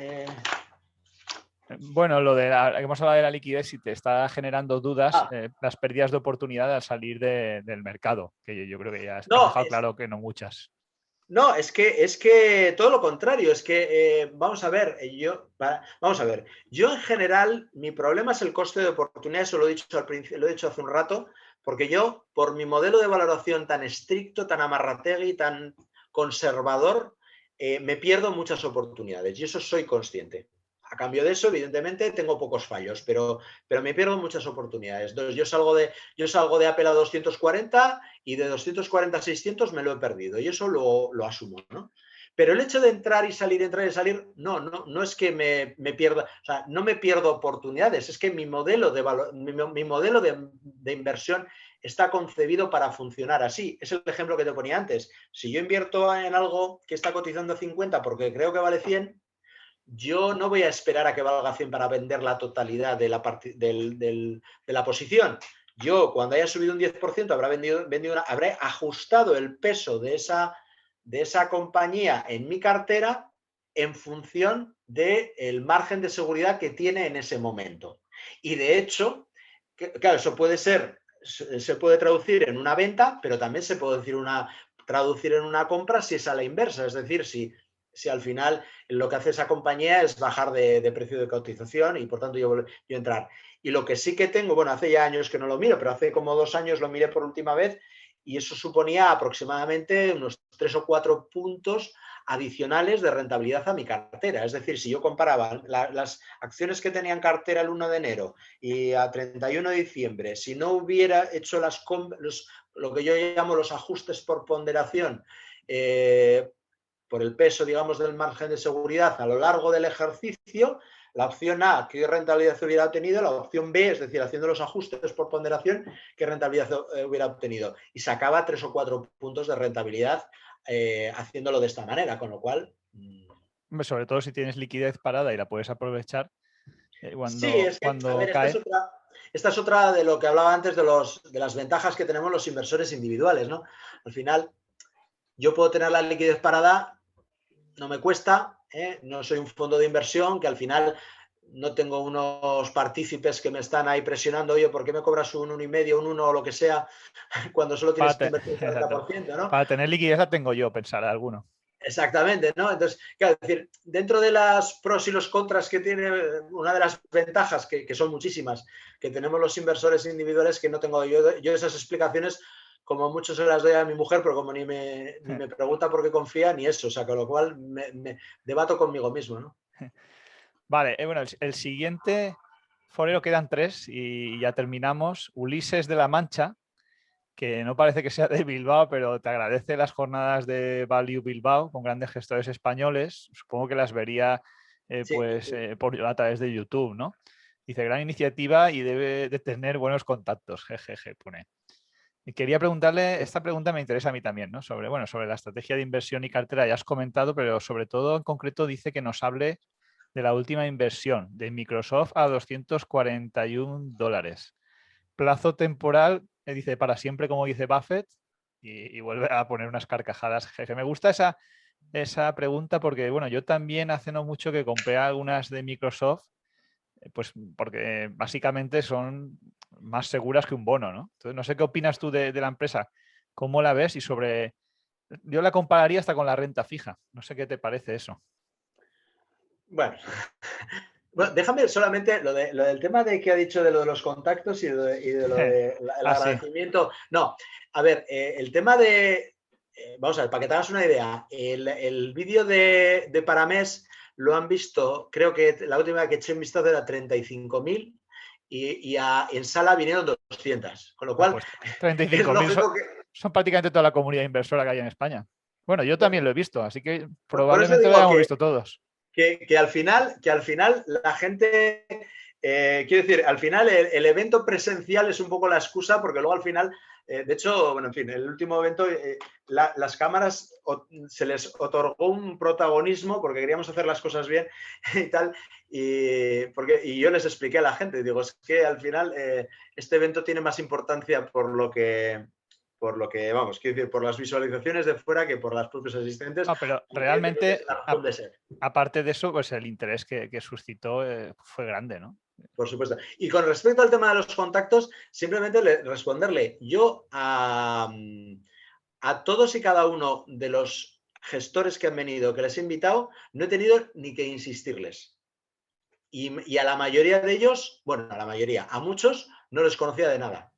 Bueno, hemos hablado de la liquidez, si te está generando dudas, las pérdidas de oportunidad al salir del mercado, que yo creo que ya has dejado claro que no muchas. No, es que todo lo contrario, es que vamos a ver, yo en general, mi problema es el coste de oportunidad, eso lo he dicho al principio, lo he dicho hace un rato, porque yo, por mi modelo de valoración tan estricto, tan amarrategui, tan conservador, me pierdo muchas oportunidades y eso soy consciente. A cambio de eso, evidentemente, tengo pocos fallos, pero me pierdo muchas oportunidades. Entonces, yo salgo de Apple a 240 y de 240 a 600 me lo he perdido y eso lo asumo, ¿no? Pero el hecho de entrar y salir, no es que me pierda, o sea, no me pierdo oportunidades, es que mi modelo de inversión está concebido para funcionar así. Es el ejemplo que te ponía antes. Si yo invierto en algo que está cotizando 50 porque creo que vale 100, yo no voy a esperar a que valga 100 para vender la totalidad de la posición. Yo, cuando haya subido un 10%, habré ajustado el peso de esa compañía en mi cartera en función del margen de seguridad que tiene en ese momento. Y de hecho, claro, eso se puede traducir en una venta, pero también se puede traducir en una compra si es a la inversa. Es decir, si al final lo que hace esa compañía es bajar de precio de cotización y por tanto yo entrar. Y lo que sí que tengo, bueno, hace ya años que no lo miro, pero hace como 2 años lo miré por última vez y eso suponía aproximadamente unos 3 o 4 puntos adicionales de rentabilidad a mi cartera. Es decir, si yo comparaba las acciones que tenía en cartera el 1 de enero y a 31 de diciembre, si no hubiera hecho lo que yo llamo los ajustes por ponderación, por el peso, digamos, del margen de seguridad a lo largo del ejercicio, la opción A, ¿qué rentabilidad hubiera obtenido? La opción B, es decir, haciendo los ajustes por ponderación, ¿qué rentabilidad hubiera obtenido? Y sacaba 3 o 4 puntos de rentabilidad haciéndolo de esta manera, con lo cual... Sobre todo si tienes liquidez parada y la puedes aprovechar Sí, es que, a ver, cae. esta es otra de lo que hablaba antes de las ventajas que tenemos los inversores individuales, ¿no? Al final, yo puedo tener la liquidez parada, no me cuesta, no soy un fondo de inversión que al final no tengo unos partícipes que me están ahí presionando, oye, ¿por qué me cobras un 1,5, un 1 o lo que sea, cuando solo tienes que invertir un 40%, ¿no? Para tener liquidez la tengo yo, pensar alguno. Exactamente, ¿no? Entonces, claro, es decir, dentro de las pros y los contras que tiene, una de las ventajas, que son muchísimas, que tenemos los inversores individuales, que no tengo yo esas explicaciones, como mucho se las doy a mi mujer, pero como ni me pregunta por qué confía, ni eso, o sea, con lo cual me debato conmigo mismo, ¿no? Vale, bueno, el siguiente forero, quedan 3 y ya terminamos. Ulises de la Mancha, que no parece que sea de Bilbao, pero te agradece las jornadas de Value Bilbao con grandes gestores españoles. Supongo que las vería a través de YouTube, ¿no? Dice, gran iniciativa y debe de tener buenos contactos, jejeje, pone. Y quería preguntarle, esta pregunta me interesa a mí también, ¿no? Sobre la estrategia de inversión y cartera, ya has comentado, pero sobre todo en concreto dice que nos hable de la última inversión de Microsoft a $241. Plazo temporal, dice para siempre, como dice Buffett, y vuelve a poner unas carcajadas. Jeje. Me gusta esa pregunta porque, bueno, yo también hace no mucho que compré algunas de Microsoft, pues porque básicamente son más seguras que un bono, ¿no? Entonces, no sé qué opinas tú de la empresa, cómo la ves y sobre... Yo la compararía hasta con la renta fija. No sé qué te parece eso. Bueno, déjame solamente lo del tema de que ha dicho de lo de los contactos y de lo del agradecimiento. Sí. No, a ver, el tema de... vamos a ver, para que te hagas una idea, el vídeo de Paramés lo han visto, creo que la última que eché en vistazo era 35.000 y en sala vinieron 200. Con lo cual, pues 35.000 son prácticamente toda la comunidad inversora que hay en España. Bueno, yo también lo he visto, así que probablemente lo hayamos visto todos. Que al final la gente, quiero decir, al final el evento presencial es un poco la excusa porque luego al final, de hecho, bueno, en fin, el último evento, las cámaras se les otorgó un protagonismo porque queríamos hacer las cosas bien y tal, y yo les expliqué a la gente, digo, es que al final este evento tiene más importancia por lo que, vamos, quiero decir, por las visualizaciones de fuera que por las propias asistentes. No, pero realmente, aparte de eso, pues el interés que suscitó fue grande, ¿no? Por supuesto. Y con respecto al tema de los contactos, simplemente responderle, yo a todos y cada uno de los gestores que han venido, que les he invitado, no he tenido ni que insistirles. Y a la mayoría de ellos, bueno, a muchos no les conocía de nada.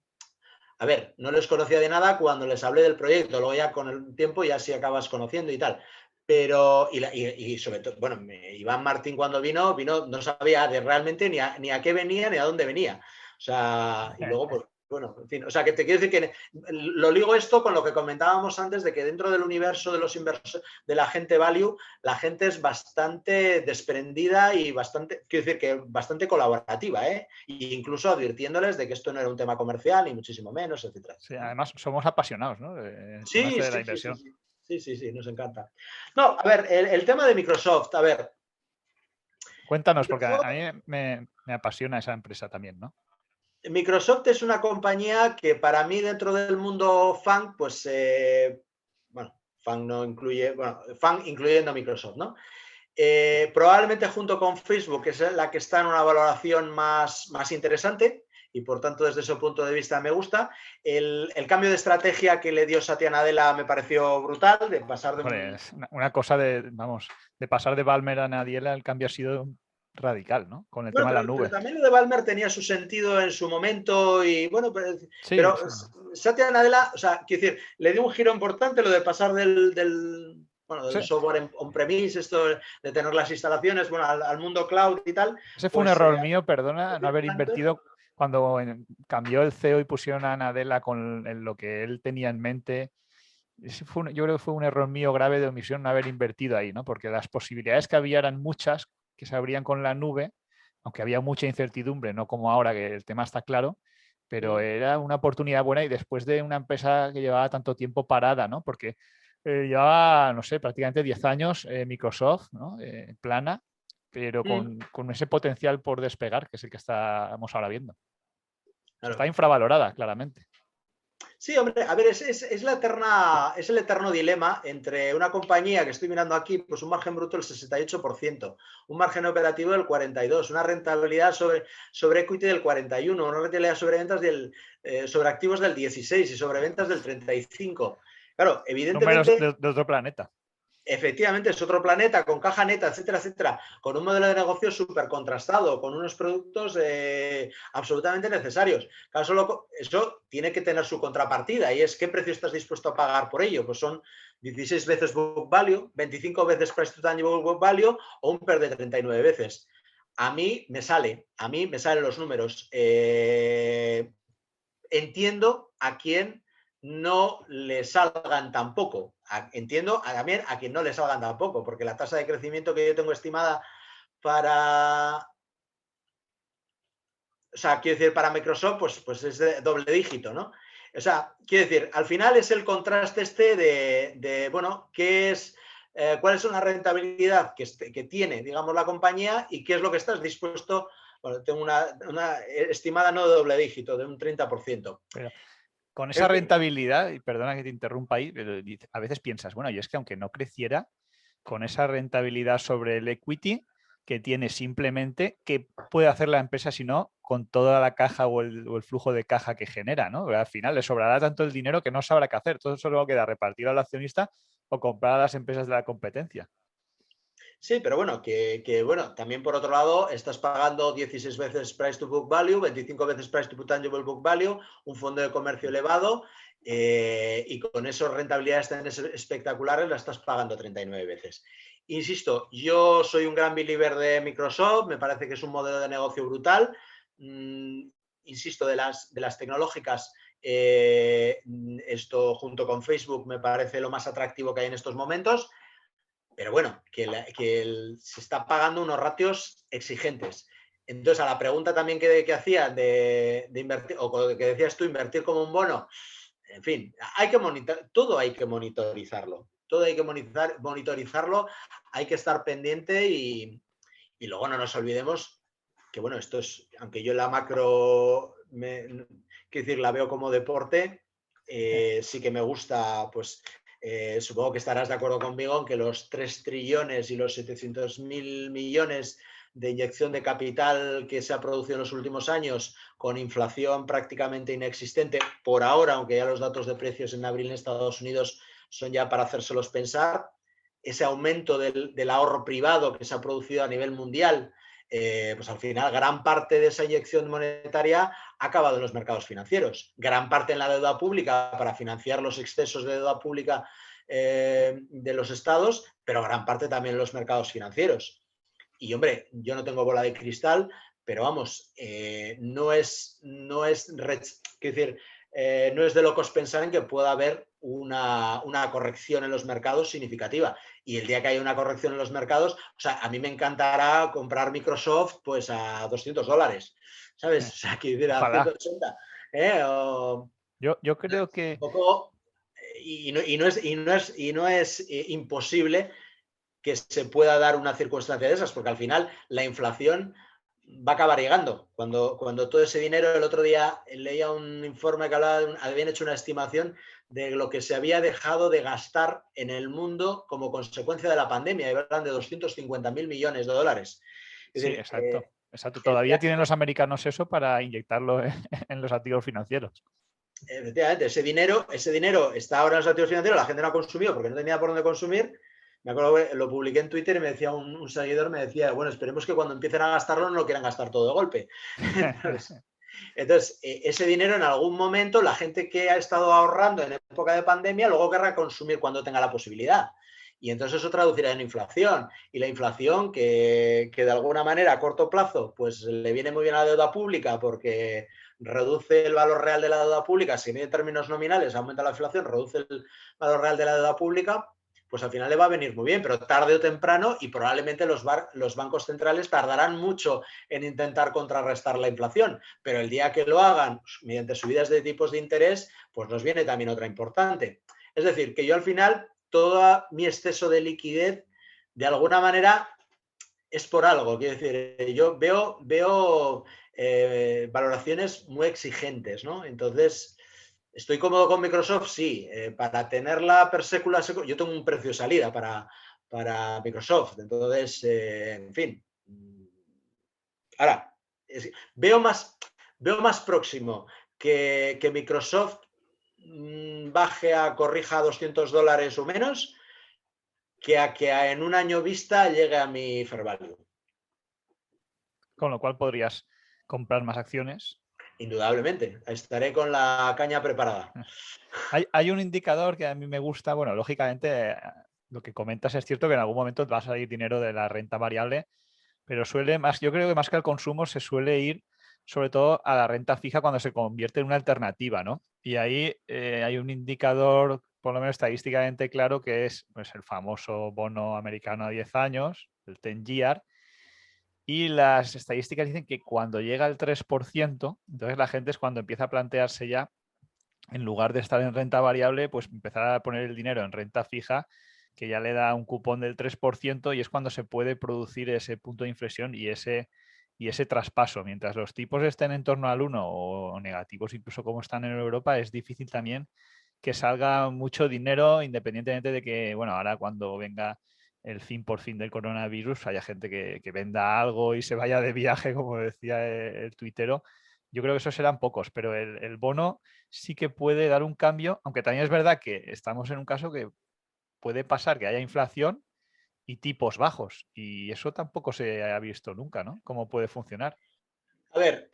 A ver, no les conocía de nada cuando les hablé del proyecto, luego ya con el tiempo ya sí acabas conociendo y tal. Pero, y sobre todo, bueno, Iván Martín cuando vino, no sabía realmente ni a qué venía ni a dónde venía. O sea, y luego, pues, bueno, en fin, o sea, que te quiero decir que lo ligo esto con lo que comentábamos antes de que dentro del universo de los inversores, de la gente value, la gente es bastante desprendida y bastante, quiero decir que bastante colaborativa, ¿eh? E incluso advirtiéndoles de que esto no era un tema comercial, ni muchísimo menos, etcétera. Sí, además somos apasionados, ¿no? El tema Sí, este de la sí, sí, sí, inversión. sí. Sí, nos encanta. No, a ver, el tema de Microsoft, a ver. Cuéntanos, porque a Microsoft, mí me apasiona esa empresa también, ¿no? Microsoft es una compañía que para mí dentro del mundo FANG, pues, bueno, FANG no incluye, bueno, FANG incluyendo Microsoft, ¿no? Probablemente junto con Facebook, que es la que está en una valoración más interesante y por tanto desde ese punto de vista me gusta. El cambio de estrategia que le dio Satya Nadella me pareció brutal, de pasar de Hombre, es una cosa de, vamos, de pasar de Balmer a Nadiela, el cambio ha sido radical, ¿no? Con el Bueno, tema de la pero nube. también lo de Balmer tenía su sentido en su momento y bueno, Sí, pero sí. Satya Nadella, o sea, quiero decir, le dio un giro importante lo de pasar bueno, Sí. del software on-premise, esto de tener las instalaciones, bueno, al mundo cloud y tal. Ese fue un Pues error mío, perdona, no haber bastante. invertido cuando cambió el CEO y pusieron a Nadella con lo que él tenía en mente. Yo creo que fue un error mío grave de omisión no haber invertido ahí, ¿no? Porque las posibilidades que había eran muchas, que se abrían con la nube, aunque había mucha incertidumbre, no como ahora que el tema está claro, pero era una oportunidad buena y después de una empresa que llevaba tanto tiempo parada, ¿no? Porque llevaba, no sé, prácticamente 10 años Microsoft, ¿no? Plana, pero con ese potencial por despegar, que es el que estamos ahora viendo. O sea, está Claro. infravalorada, claramente. Sí, hombre, a ver, es el eterno dilema entre una compañía que estoy mirando aquí, pues un margen bruto del 68%, un margen operativo del 42%, una rentabilidad sobre equity del 41%, una rentabilidad sobre ventas sobre activos del 16% y sobre ventas del 35%. Claro, Números evidentemente, de otro planeta. efectivamente es otro planeta, con caja neta, etcétera, etcétera, con un modelo de negocio súper contrastado, con unos productos absolutamente necesarios. Claro, eso tiene que tener su contrapartida y es qué precio estás dispuesto a pagar por ello. Pues son 16 veces book value, 25 veces price to tangible book value o un PER de 39 veces. A mí me salen los números. Entiendo a quien no le salgan tampoco. Entiendo también a quien no le salgan tampoco, porque la tasa de crecimiento que yo tengo estimada para, o sea, quiero decir, para Microsoft, pues es de doble dígito, ¿no? O sea, quiero decir, al final es el contraste este bueno, qué es, cuál es una rentabilidad que tiene, digamos, la compañía y qué es lo que estás dispuesto. Bueno, tengo una estimada no de doble dígito, de un 30%. Pero con esa rentabilidad, y perdona que te interrumpa ahí, pero a veces piensas, bueno, y es que aunque no creciera, con esa rentabilidad sobre el equity que tiene simplemente, ¿qué puede hacer la empresa si no con toda la caja o el flujo de caja que genera? ¿no? Al final le sobrará tanto el dinero que no sabrá qué hacer. Todo eso luego queda repartido al accionista o comprar a las empresas de la competencia. Sí, pero bueno, bueno, también por otro lado estás pagando 16 veces price to book value, 25 veces price to tangible book value, un fondo de comercio elevado y con esas rentabilidades tan espectaculares la estás pagando 39 veces. Insisto, yo soy un gran believer de Microsoft, me parece que es un modelo de negocio brutal. Insisto, de las tecnológicas, esto junto con Facebook me parece lo más atractivo que hay en estos momentos. Pero bueno, se está pagando unos ratios exigentes. Entonces, a la pregunta también que hacía de invertir, o que decías tú, invertir como un bono, en fin, todo hay que monitorizarlo. Todo hay que monitorizarlo, hay que estar pendiente y luego no nos olvidemos que, bueno, esto es, aunque yo la macro, quiero decir, la veo como deporte, sí que me gusta, pues, supongo que estarás de acuerdo conmigo en que los 3 trillones y los 700.000 millones de inyección de capital que se ha producido en los últimos años, con inflación prácticamente inexistente, por ahora, aunque ya los datos de precios en abril en Estados Unidos son ya para hacérselos pensar, ese aumento del ahorro privado que se ha producido a nivel mundial, pues al final gran parte de esa inyección monetaria ha acabado en los mercados financieros, gran parte en la deuda pública para financiar los excesos de deuda pública de los estados, pero gran parte también de los mercados financieros. Y hombre, yo no tengo bola de cristal, pero vamos, no es de locos pensar en que pueda haber una corrección en los mercados significativa. Y el día que haya una corrección en los mercados, o sea, a mí me encantará comprar Microsoft pues a $200, ¿sabes? O sea, que a Ojalá. 180. Yo creo que... Un poco, no es imposible que se pueda dar una circunstancia de esas, porque al final la inflación va a acabar llegando. Cuando todo ese dinero, el otro día leía un informe que hablaba, habían hecho una estimación de lo que se había dejado de gastar en el mundo como consecuencia de la pandemia, y hablan de 250.000 millones de dólares. Es Sí, decir, exacto. Exacto. Todavía tienen los americanos eso para inyectarlo en los activos financieros. Efectivamente, ese dinero está ahora en los activos financieros, la gente no ha consumido porque no tenía por dónde consumir. Me acuerdo que lo publiqué en Twitter y me decía un seguidor, me decía, bueno, esperemos que cuando empiecen a gastarlo no lo quieran gastar todo de golpe. Entonces, ese dinero en algún momento, la gente que ha estado ahorrando en época de pandemia, luego querrá consumir cuando tenga la posibilidad. Y entonces eso traducirá en inflación. Y la inflación, que de alguna manera a corto plazo, pues le viene muy bien a la deuda pública porque reduce el valor real de la deuda pública, si mide en términos nominales, aumenta la inflación, reduce el valor real de la deuda pública, pues al final le va a venir muy bien, pero tarde o temprano, y probablemente los bancos centrales tardarán mucho en intentar contrarrestar la inflación, pero el día que lo hagan mediante subidas de tipos de interés, pues nos viene también otra importante. Es decir, que yo al final, todo mi exceso de liquidez, de alguna manera, es por algo. Quiero decir, yo veo valoraciones muy exigentes, ¿no? Entonces, ¿estoy cómodo con Microsoft? Sí. Para tenerla per sécula, yo tengo un precio de salida para Microsoft. Entonces, en fin. Ahora, veo más próximo que Microsoft baje corrija a $200 o menos, que en un año vista llegue a mi fair value. Con lo cual podrías comprar más acciones. Indudablemente, estaré con la caña preparada. Hay un indicador que a mí me gusta. Bueno, lógicamente, lo que comentas es cierto que en algún momento va a salir dinero de la renta variable, pero yo creo que más que al consumo se suele ir sobre todo a la renta fija cuando se convierte en una alternativa, ¿no? Y ahí hay un indicador, por lo menos estadísticamente claro, que es pues, el famoso bono americano a 10 años, el 10-year, y las estadísticas dicen que cuando llega al 3%, entonces la gente es cuando empieza a plantearse ya, en lugar de estar en renta variable, pues empezar a poner el dinero en renta fija, que ya le da un cupón del 3%, y es cuando se puede producir ese punto de inflexión y ese traspaso. Mientras los tipos estén en torno al 1 o negativos, incluso como están en Europa, es difícil también que salga mucho dinero, independientemente de que, bueno, ahora cuando venga el fin por fin del coronavirus, haya gente que venda algo y se vaya de viaje, como decía el tuitero. Yo creo que esos serán pocos, pero el bono sí que puede dar un cambio, aunque también es verdad que estamos en un caso que puede pasar que haya inflación y tipos bajos, y eso tampoco se ha visto nunca, ¿no? ¿Cómo puede funcionar? A ver,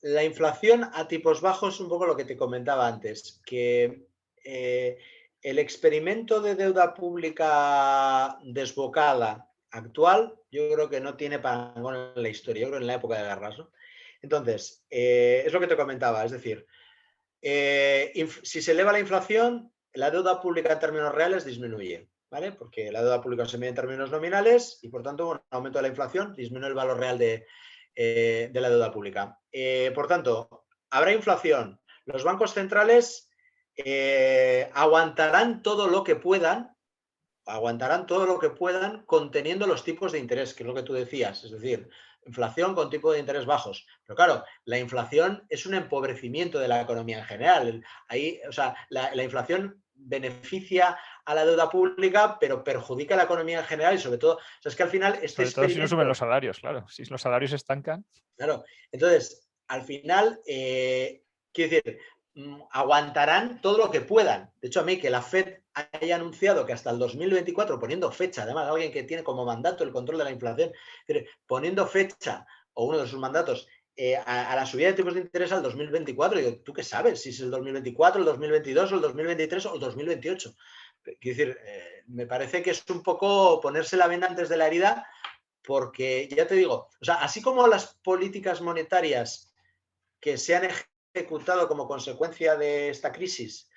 la inflación a tipos bajos es un poco lo que te comentaba antes, que el experimento de deuda pública desbocada actual, yo creo que no tiene parangón en la historia, yo creo en la época de guerras, ¿no? Entonces, es lo que te comentaba, es decir, si se eleva la inflación, la deuda pública en términos reales disminuye, ¿vale? Porque la deuda pública se mide en términos nominales y, por tanto, un aumento de la inflación disminuye el valor real de la deuda pública. Por tanto, habrá inflación. Los bancos centrales aguantarán todo lo que puedan conteniendo los tipos de interés, que es lo que tú decías, es decir, inflación con tipos de interés bajos. Pero claro, la inflación es un empobrecimiento de la economía en general. Ahí, o sea, la inflación beneficia a la deuda pública, pero perjudica a la economía en general y sobre todo, o sea, es que al final Sobre todo si no suben los salarios, claro. Si los salarios se estancan. Claro, entonces, al final, quiero decir, aguantarán todo lo que puedan. De hecho, a mí que la FED haya anunciado que hasta el 2024, poniendo fecha, además alguien que tiene como mandato el control de la inflación, poniendo fecha, o uno de sus mandatos, a la subida de tipos de interés al 2024, digo, ¿tú qué sabes? Si es el 2024, el 2022, o el 2023 o el 2028. Quiero decir, me parece que es un poco ponerse la venda antes de la herida, porque ya te digo, o sea, así como las políticas monetarias que se han ejecutado como consecuencia de esta crisis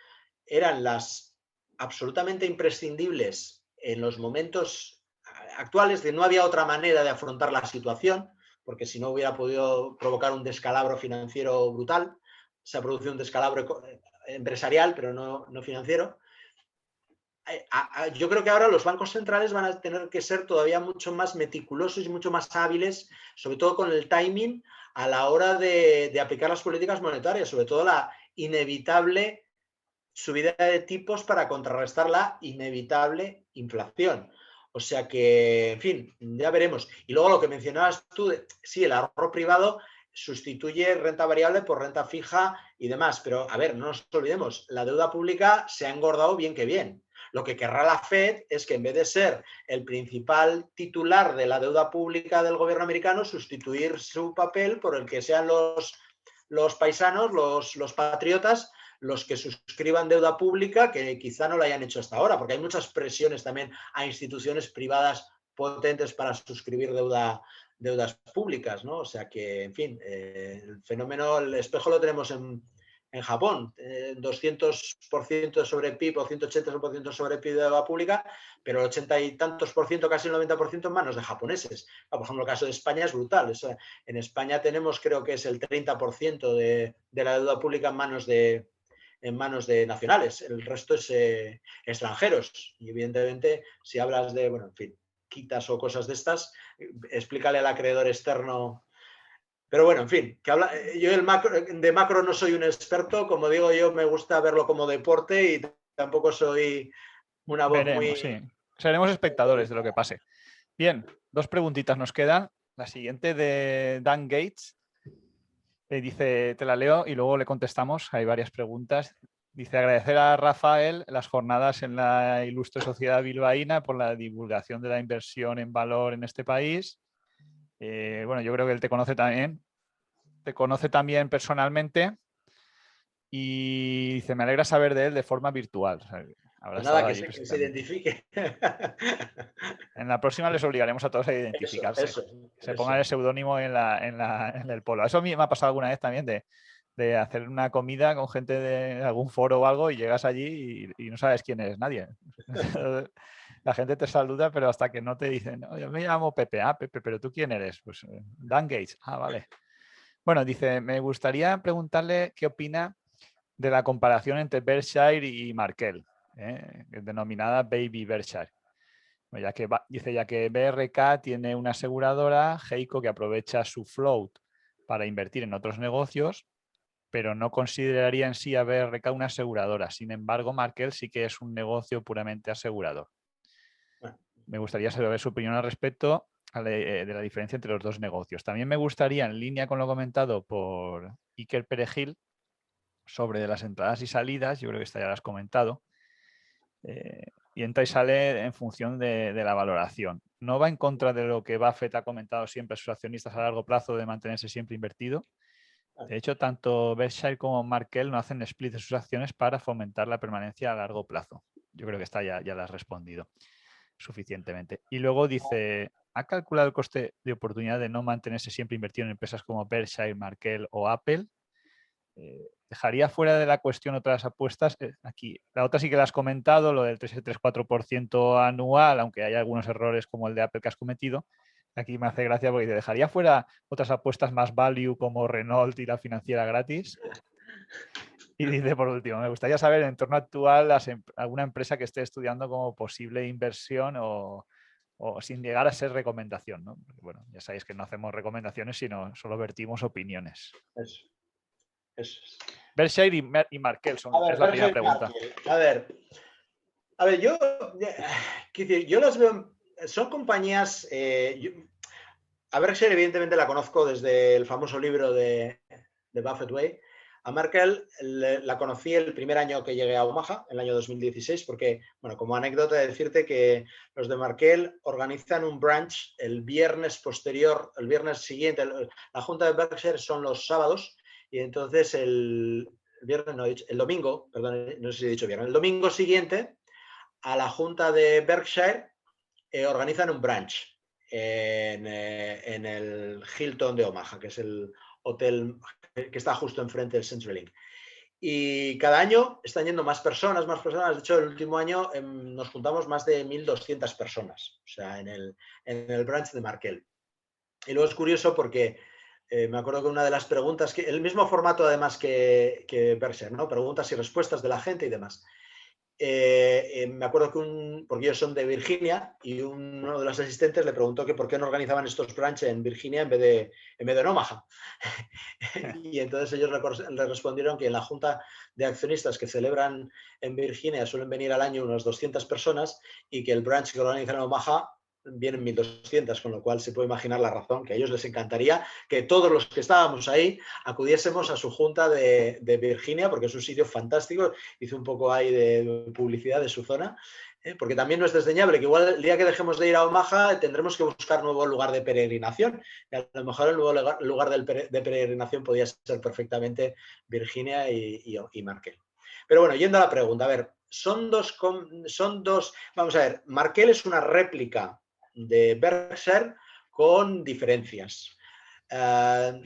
eran las absolutamente imprescindibles en los momentos actuales, de no había otra manera de afrontar la situación, porque si no hubiera podido provocar un descalabro financiero brutal. Se ha producido un descalabro empresarial, pero no financiero. Yo creo que ahora los bancos centrales van a tener que ser todavía mucho más meticulosos y mucho más hábiles, sobre todo con el timing a la hora de aplicar las políticas monetarias, sobre todo la inevitable subida de tipos para contrarrestar la inevitable inflación. O sea que, en fin, ya veremos. Y luego lo que mencionabas tú, sí, el ahorro privado sustituye renta variable por renta fija y demás. Pero, a ver, no nos olvidemos, la deuda pública se ha engordado bien que bien. Lo que querrá la Fed es que en vez de ser el principal titular de la deuda pública del gobierno americano, sustituir su papel por el que sean los paisanos, los patriotas, los que suscriban deuda pública, que quizá no lo hayan hecho hasta ahora, porque hay muchas presiones también a instituciones privadas potentes para suscribir deudas públicas, ¿no? O sea que, en fin, el fenómeno, el espejo lo tenemos en Japón, 200% sobre PIB o 180% sobre PIB de deuda pública, pero el 80 y tantos por ciento, casi el 90% en manos de japoneses. Por ejemplo, el caso de España es brutal. En España tenemos, creo que es el 30% de la deuda pública en manos de nacionales, el resto es extranjeros. Y evidentemente, si hablas de, bueno, en fin, quitas o cosas de estas, explícale al acreedor externo. Pero bueno, en fin, yo de macro no soy un experto, como digo yo, me gusta verlo como deporte y tampoco soy una voz Veremos, sí. Seremos espectadores de lo que pase. Bien, 2 preguntitas nos quedan. La siguiente de Dan Gates. Dice, te la leo y luego le contestamos. Hay varias preguntas. Dice, agradecer a Rafael las jornadas en la Ilustre Sociedad Bilbaína por la divulgación de la inversión en valor en este país. Bueno, yo creo que él te conoce también personalmente y dice, me alegra saber de él de forma virtual. O sea, pues nada, que se identifique. En la próxima les obligaremos a todos a identificarse. Se pongan el seudónimo en el polo. Eso a mí me ha pasado alguna vez también de hacer una comida con gente de algún foro o algo y llegas allí y no sabes quién es nadie. La gente te saluda, pero hasta que no te dicen, no, yo me llamo Pepe. Ah, Pepe, ¿pero tú quién eres? Pues Dan Gates. Ah, vale. Bueno, dice, me gustaría preguntarle qué opina de la comparación entre Berkshire y Markel, denominada Baby Berkshire. Ya que BRK tiene una aseguradora, Geico, que aprovecha su float para invertir en otros negocios, pero no consideraría en sí a BRK una aseguradora. Sin embargo, Markel sí que es un negocio puramente asegurador. Me gustaría saber su opinión al respecto de la diferencia entre los dos negocios. También me gustaría, en línea con lo comentado por Iker Perejil, sobre las entradas y salidas, yo creo que esta ya lo has comentado, y entra y sale en función de la valoración. No va en contra de lo que Buffett ha comentado siempre a sus accionistas a largo plazo de mantenerse siempre invertido. De hecho, tanto Berkshire como Markel no hacen split de sus acciones para fomentar la permanencia a largo plazo. Yo creo que esta ya la has respondido suficientemente. Y luego dice, ¿ha calculado el coste de oportunidad de no mantenerse siempre invertido en empresas como Berkshire, Markel o Apple? Dejaría fuera de la cuestión otras apuestas. Aquí, la otra sí que la has comentado, lo del 3,4% anual, aunque hay algunos errores como el de Apple que has cometido. Aquí me hace gracia porque te dejaría fuera otras apuestas más value como Renault y la financiera gratis. Y dice, por último, me gustaría saber en el entorno actual alguna empresa que esté estudiando como posible inversión o sin llegar a ser recomendación, ¿no? Porque, bueno, ya sabéis que no hacemos recomendaciones, sino solo vertimos opiniones. Eso es. Berkshire y Markel es la primera pregunta. A ver, yo las veo, son compañías, a Berkshire evidentemente la conozco desde el famoso libro de Buffett Way. A Markel la conocí el primer año que llegué a Omaha, el año 2016, porque, bueno, como anécdota decirte que los de Markel organizan un brunch el viernes siguiente. La junta de Berkshire son los sábados y entonces el domingo, perdón, no sé si he dicho viernes, el domingo siguiente a la junta de Berkshire, organizan un brunch en el Hilton de Omaha, que es el hotel que está justo enfrente del CenturyLink. Y cada año están yendo más personas. De hecho, el último año nos juntamos más de 1.200 personas, o sea, en el brunch de Markel. Y luego es curioso porque me acuerdo que una de las preguntas, el mismo formato además que Berkshire, ¿no? Preguntas y respuestas de la gente y demás. Me acuerdo que porque ellos son de Virginia, y uno de los asistentes le preguntó que por qué no organizaban estos brunch en Virginia en vez de en Omaha. Y entonces ellos le respondieron que en la junta de accionistas que celebran en Virginia suelen venir al año unas 200 personas, y que el brunch que organizan en Omaha vienen 1.200, con lo cual se puede imaginar la razón, que a ellos les encantaría que todos los que estábamos ahí acudiésemos a su junta de Virginia, porque es un sitio fantástico. Hizo un poco ahí de publicidad de su zona, porque también no es desdeñable que igual el día que dejemos de ir a Omaha tendremos que buscar nuevo lugar de peregrinación, y a lo mejor el nuevo lugar de peregrinación podría ser perfectamente Virginia y Markel. Pero bueno, yendo a la pregunta, a ver, son dos, vamos a ver, Markel es una réplica de Berkshire con diferencias.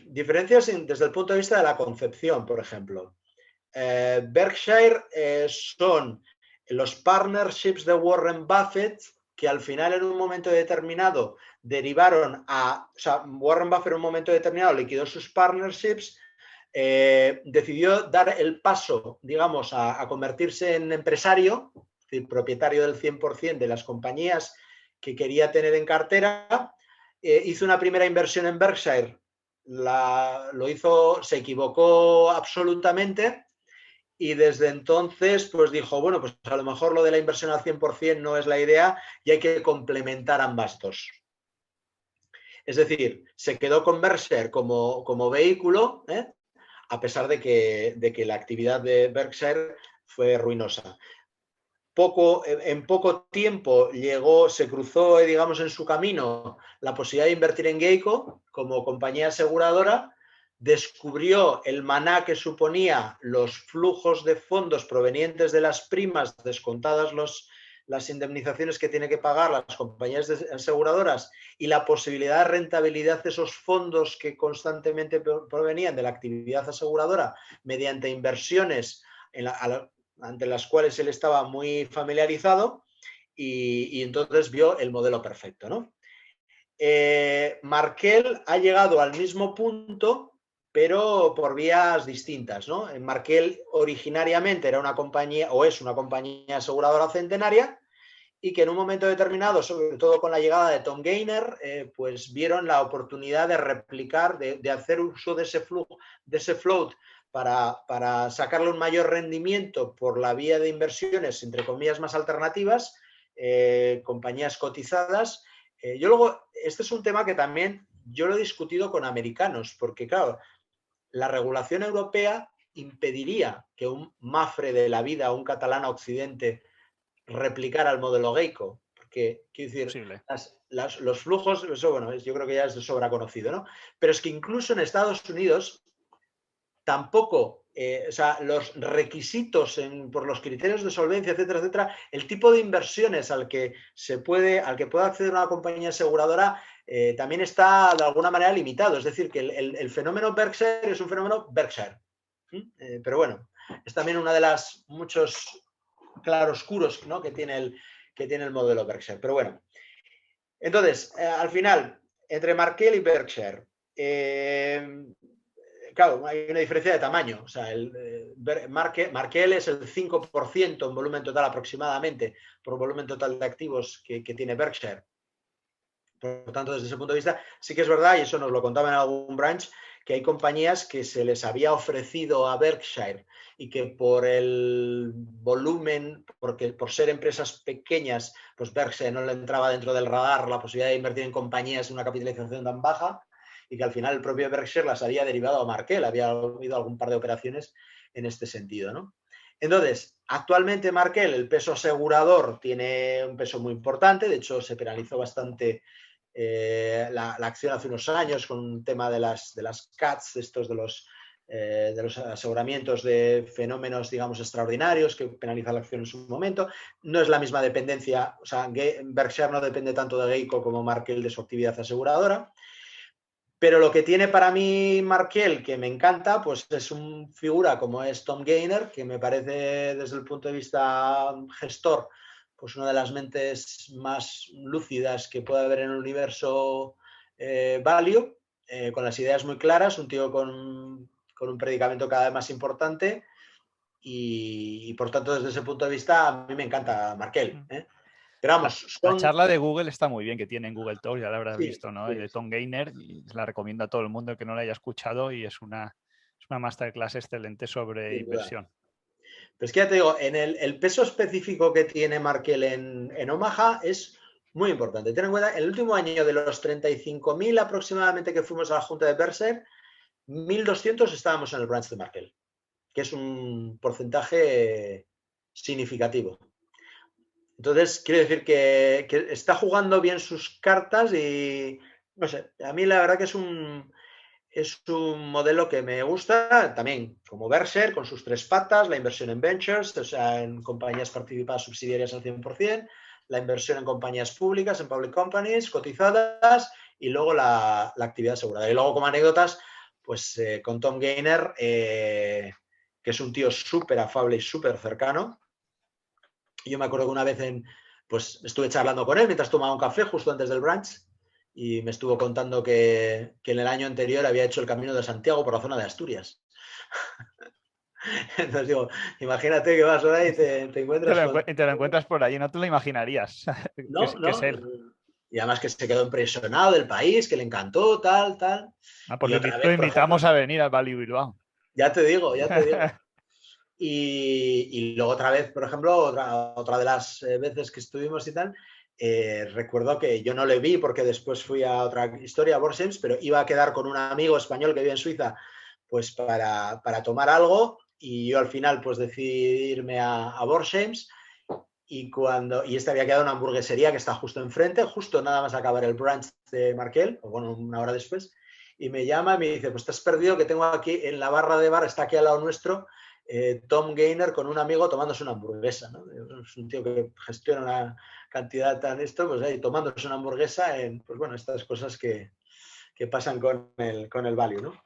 Diferencias desde el punto de vista de la concepción, por ejemplo. Berkshire son los partnerships de Warren Buffett, que al final en un momento determinado derivaron o sea, Warren Buffett en un momento determinado liquidó sus partnerships, decidió dar el paso, digamos, a convertirse en empresario, es decir, propietario del 100% de las compañías que quería tener en cartera. Hizo una primera inversión en Berkshire, se equivocó absolutamente, y desde entonces pues dijo, bueno, pues a lo mejor lo de la inversión al 100% no es la idea y hay que complementar ambas dos. Es decir, se quedó con Berkshire como vehículo, a pesar de que la actividad de Berkshire fue ruinosa. En poco tiempo se cruzó, digamos, en su camino la posibilidad de invertir en Geico como compañía aseguradora, descubrió el maná que suponía los flujos de fondos provenientes de las primas, descontadas las indemnizaciones que tiene que pagar las compañías aseguradoras, y la posibilidad de rentabilidad de esos fondos que constantemente provenían de la actividad aseguradora mediante inversiones ante las cuales él estaba muy familiarizado, y entonces vio el modelo perfecto, ¿no? Markel ha llegado al mismo punto, pero por vías distintas, ¿no? Markel originariamente era una compañía, o es una compañía aseguradora centenaria, y que en un momento determinado, sobre todo con la llegada de Tom Gaynor, pues vieron la oportunidad de replicar, de hacer uso de ese flujo, de ese float, para sacarle un mayor rendimiento por la vía de inversiones, entre comillas, más alternativas, compañías cotizadas. Este es un tema que también yo lo he discutido con americanos, porque claro, la regulación europea impediría que un Mafre de la vida, un catalán a Occidente, replicara el modelo Geico, porque, quiero decir, los flujos, eso, bueno, yo creo que ya es de sobra conocido, ¿no? Pero es que incluso en Estados Unidos tampoco, o sea, los requisitos por los criterios de solvencia, etcétera, etcétera, el tipo de inversiones al que puede acceder una compañía aseguradora también está de alguna manera limitado. Es decir, que el fenómeno Berkshire es un fenómeno Berkshire. Pero bueno, es también una de las muchos claroscuros, ¿no?, que tiene el modelo Berkshire. Pero bueno, entonces, al final, entre Markel y Berkshire, claro, hay una diferencia de tamaño. O sea, Markel es el 5% en volumen total aproximadamente, por volumen total de activos que tiene Berkshire. Por lo tanto, desde ese punto de vista, sí que es verdad, y eso nos lo contaba en algún branch, que hay compañías que se les había ofrecido a Berkshire y que por el volumen, por ser empresas pequeñas, pues Berkshire no le entraba dentro del radar la posibilidad de invertir en compañías de una capitalización tan baja, y que al final el propio Berkshire las había derivado a Markel. Había habido algún par de operaciones en este sentido, ¿no? Entonces, actualmente Markel, el peso asegurador, tiene un peso muy importante. De hecho, se penalizó bastante la acción hace unos años con un tema de las CATs, de los aseguramientos de fenómenos, digamos, extraordinarios que penalizan la acción en su momento. No es la misma dependencia, o sea, Berkshire no depende tanto de Geico como Markel de su actividad aseguradora. Pero lo que tiene para mí Markel, que me encanta, pues es una figura como es Tom Gaynor, que me parece desde el punto de vista gestor, pues una de las mentes más lúcidas que puede haber en el universo value, con las ideas muy claras, un tío con un predicamento cada vez más importante y por tanto desde ese punto de vista a mí me encanta Markel. Pero vamos, la charla de Google está muy bien, que tiene en Google Talk, ya la habrás visto, ¿no? Sí, De Tom Gaynor, y la recomiendo a todo el mundo que no la haya escuchado, y es una masterclass excelente sobre inversión. Pero es que ya te digo, en el peso específico que tiene Markel en Omaha es muy importante. Ten en cuenta, el último año de los 35.000 aproximadamente que fuimos a la Junta de Berkshire, 1.200 estábamos en el branch de Markel, que es un porcentaje significativo. Entonces, quiero decir que está jugando bien sus cartas y, no sé, a mí la verdad que es un modelo que me gusta, también como Berkshire, con sus 3 patas, la inversión en ventures, o sea, en compañías participadas subsidiarias al 100%, la inversión en compañías públicas, en public companies, cotizadas, y luego la actividad asegurada. Y luego, como anécdotas, pues con Tom Gaynor, que es un tío súper afable y súper cercano. Y yo me acuerdo que una vez pues estuve charlando con él mientras tomaba un café justo antes del brunch y me estuvo contando que en el año anterior había hecho el Camino de Santiago por la zona de Asturias. Entonces digo, imagínate que vas ahora y te encuentras te lo encuentras por allí, no te lo imaginarías. No, que es él. Y además que se quedó impresionado del país, que le encantó, tal. Pues Y otra lo vez, por invitamos ejemplo, a venir al Value Bilbao. Ya te digo. Y luego otra vez, por ejemplo, otra de las veces que estuvimos y tal, recuerdo que yo no le vi porque después fui a otra historia, a Borsems, pero iba a quedar con un amigo español que vive en Suiza, pues para tomar algo, y yo al final pues decidí irme a Borsems, y este había quedado en una hamburguesería que está justo enfrente, justo nada más acabar el brunch de Markel, o bueno, una hora después, y me llama y me dice, pues te has perdido que tengo aquí en la barra de bar, está aquí al lado nuestro, Tom Gaynor con un amigo tomándose una hamburguesa, ¿no? Es un tío que gestiona una cantidad tan pues ahí tomándose una hamburguesa en, pues bueno, estas cosas que pasan con el value, ¿no?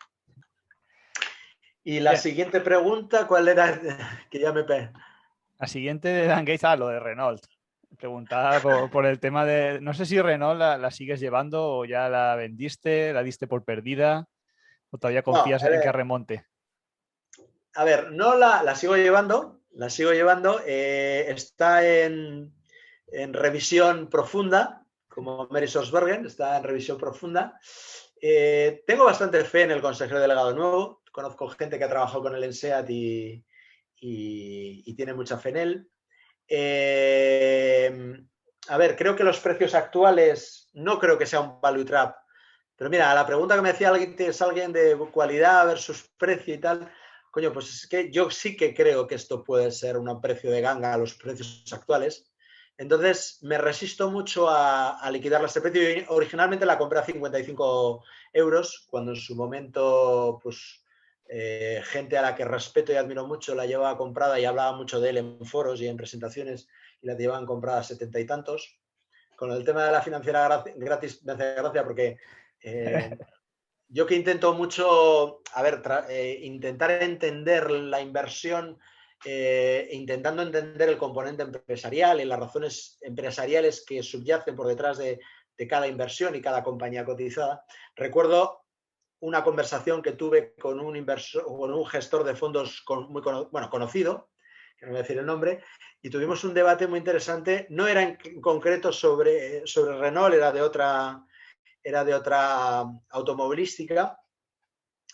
Y la siguiente pregunta, ¿cuál era? Que ya me... La siguiente de Dan Gates, lo de Renault. Preguntaba por el tema de... No sé si Renault la sigues llevando o ya la vendiste, la diste por perdida, o todavía confías en que remonte. A ver, no la sigo llevando, está en revisión profunda, como Mary Sorsbergen, está en revisión profunda. Tengo bastante fe en el consejero delegado nuevo, conozco gente que ha trabajado con él en SEAT y tiene mucha fe en él. A ver, creo que los precios actuales no creo que sea un value trap, pero mira, la pregunta que me decía alguien de cualidad versus precio y tal, coño, pues es que yo sí que creo que esto puede ser un precio de ganga a los precios actuales. Entonces, me resisto mucho a liquidarla a este precio. Yo originalmente la compré a 55 euros, cuando en su momento, pues, gente a la que respeto y admiro mucho la llevaba comprada y hablaba mucho de él en foros y en presentaciones y la llevaban comprada a 70 y tantos. Con el tema de la financiera gratis me hace gracia porque yo que intento mucho, a ver, intentar entender la inversión, intentando entender el componente empresarial y las razones empresariales que subyacen por detrás de cada inversión y cada compañía cotizada. Recuerdo una conversación que tuve con un gestor de fondos muy conocido, que no voy a decir el nombre, y tuvimos un debate muy interesante. No era en concreto sobre Renault, era de otra automovilística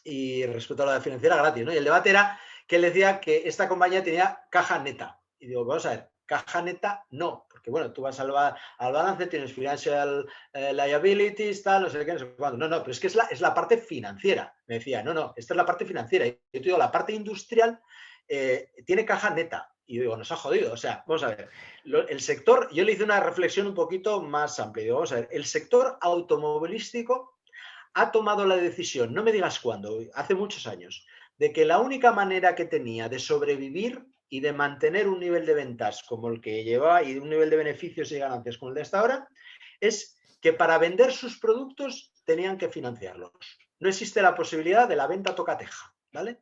y respecto a la financiera gratis, ¿no? Y el debate era que él decía que esta compañía tenía caja neta. Y digo, vamos a ver, caja neta no, porque bueno, tú vas al balance, tienes financial liabilities, tal, no sé qué, no sé cuándo. No, pero es que es la parte financiera. Me decía, no, esta es la parte financiera. Y yo te digo, la parte industrial tiene caja neta. Y digo, nos ha jodido. O sea, vamos a ver, el sector, yo le hice una reflexión un poquito más amplia. Digo, vamos a ver, el sector automovilístico ha tomado la decisión, no me digas cuándo, hace muchos años, de que la única manera que tenía de sobrevivir y de mantener un nivel de ventas como el que llevaba y un nivel de beneficios y ganancias como el de hasta ahora, es que para vender sus productos tenían que financiarlos. No existe la posibilidad de la venta tocateja, ¿vale?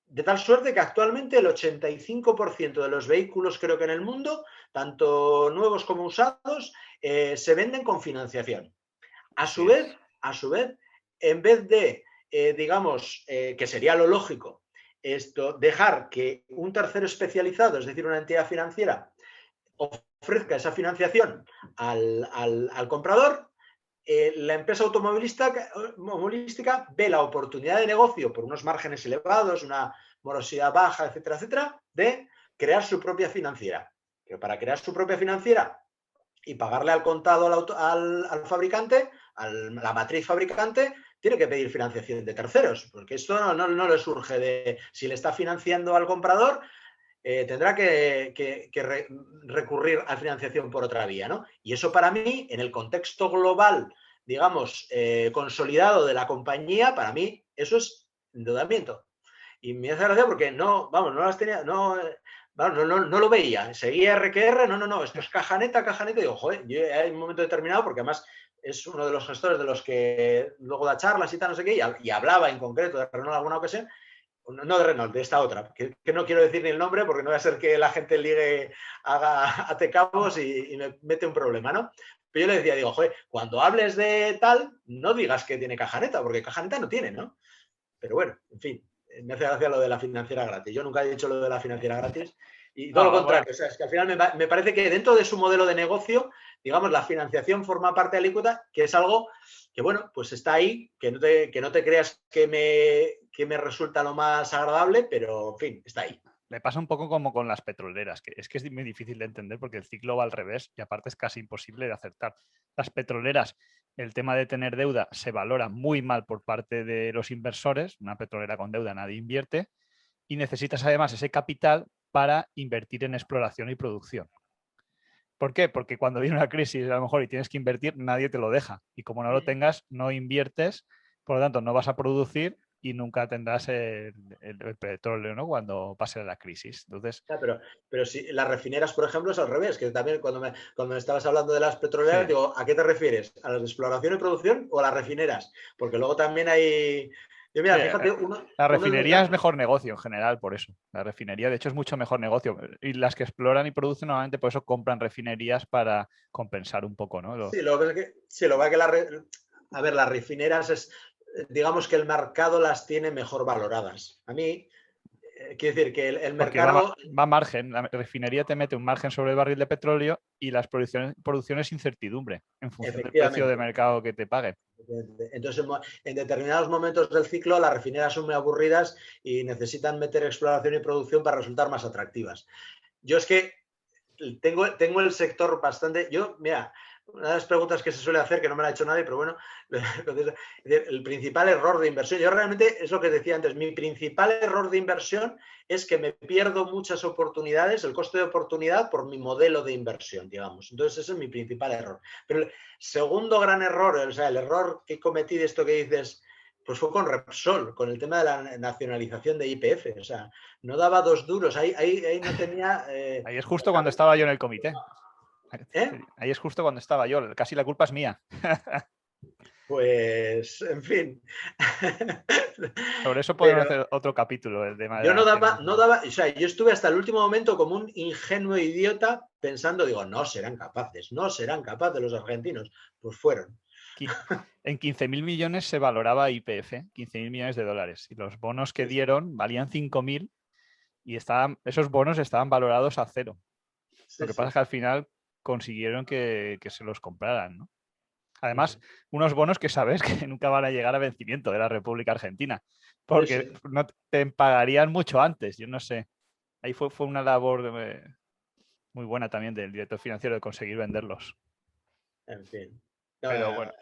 De tal suerte que actualmente el 85% de los vehículos, creo que en el mundo, tanto nuevos como usados, se venden con financiación. A su vez, en vez de, digamos, que sería lo lógico, dejar que un tercero especializado, es decir, una entidad financiera, ofrezca esa financiación al comprador, la empresa automovilística ve la oportunidad de negocio por unos márgenes elevados, una morosidad baja, etcétera, etcétera, de crear su propia financiera. Pero para crear su propia financiera y pagarle al contado al fabricante, a la matriz fabricante, tiene que pedir financiación de terceros, porque esto no le surge de si le está financiando al comprador, tendrá que recurrir a financiación por otra vía, ¿no? Y eso para mí, en el contexto global, digamos, consolidado de la compañía, para mí eso es endeudamiento. Y me hace gracia porque no las tenía, no lo veía. Seguía RQR, no, esto es caja neta, y digo, joder, yo hay un momento determinado, porque además es uno de los gestores de los que luego da charlas y tal, no sé qué, y hablaba en concreto de Renault alguna ocasión, no de Renault, de esta otra, que no quiero decir ni el nombre porque no va a ser que la gente ligue, ate cabos y me mete un problema, ¿no? Pero yo le decía, digo, joder, cuando hables de tal, no digas que tiene caja neta, porque caja neta no tiene, ¿no? Pero bueno, en fin, me hace gracia lo de la financiera gratis. Yo nunca he dicho lo de la financiera gratis y todo lo contrario. Bueno. O sea, es que al final me parece que dentro de su modelo de negocio, digamos, la financiación forma parte de la alícuota, que es algo que, bueno, pues está ahí, que no te creas que me resulta lo más agradable, pero, en fin, está ahí. Le pasa un poco como con las petroleras, que es muy difícil de entender porque el ciclo va al revés y aparte es casi imposible de acertar. Las petroleras, el tema de tener deuda se valora muy mal por parte de los inversores. Una petrolera con deuda nadie invierte y necesitas además ese capital para invertir en exploración y producción. ¿Por qué? Porque cuando viene una crisis a lo mejor y tienes que invertir, nadie te lo deja. Y como no lo tengas, no inviertes, por lo tanto no vas a producir y nunca tendrás el petróleo, ¿no? Cuando pase la crisis. Entonces, pero si las refineras, por ejemplo, es al revés, que también cuando me estabas hablando de las petroleras, sí. Digo, ¿a qué te refieres? ¿A las de exploración y producción o a las refineras? Porque luego también hay... Yo, mira, fíjate, la refinería es mejor negocio en general, por eso. La refinería, de hecho, es mucho mejor negocio. Y las que exploran y producen, normalmente por eso compran refinerías para compensar un poco, ¿no? Sí, lo que pasa que a ver, las refineras digamos que el mercado las tiene mejor valoradas. A mí, quiero decir que el mercado... Va a margen. La refinería te mete un margen sobre el barril de petróleo y las producciones es incertidumbre en función del precio de mercado que te paguen. Entonces, en determinados momentos del ciclo, las refineras son muy aburridas y necesitan meter exploración y producción para resultar más atractivas. Yo es que tengo el sector bastante... Mira, una de las preguntas que se suele hacer, que no me la ha hecho nadie, pero bueno, el principal error de inversión. Yo realmente, es lo que decía antes, mi principal error de inversión es que me pierdo muchas oportunidades, el coste de oportunidad por mi modelo de inversión, digamos. Entonces, ese es mi principal error. Pero el segundo gran error, o sea, el error que cometí de esto que dices, pues fue con Repsol, con el tema de la nacionalización de YPF. O sea, no daba dos duros, ahí no tenía... ahí es justo cuando estaba yo en el comité. Ahí es justo cuando estaba yo, casi la culpa es mía. Pues, en fin. Sobre eso podemos hacer otro capítulo. Yo no daba, o sea, yo estuve hasta el último momento como un ingenuo idiota pensando, digo, no serán capaces los argentinos. Pues fueron. En 15.000 millones se valoraba YPF, 15.000 millones de dólares. Y los bonos que dieron valían 5.000 y esos bonos estaban valorados a cero. Lo que pasa es que al final consiguieron que se los compraran, ¿no? Además, unos bonos que sabes que nunca van a llegar a vencimiento de la República Argentina, porque no te pagarían mucho antes, yo no sé. Ahí fue una labor muy buena también del director financiero de conseguir venderlos. En fin. Pero bueno.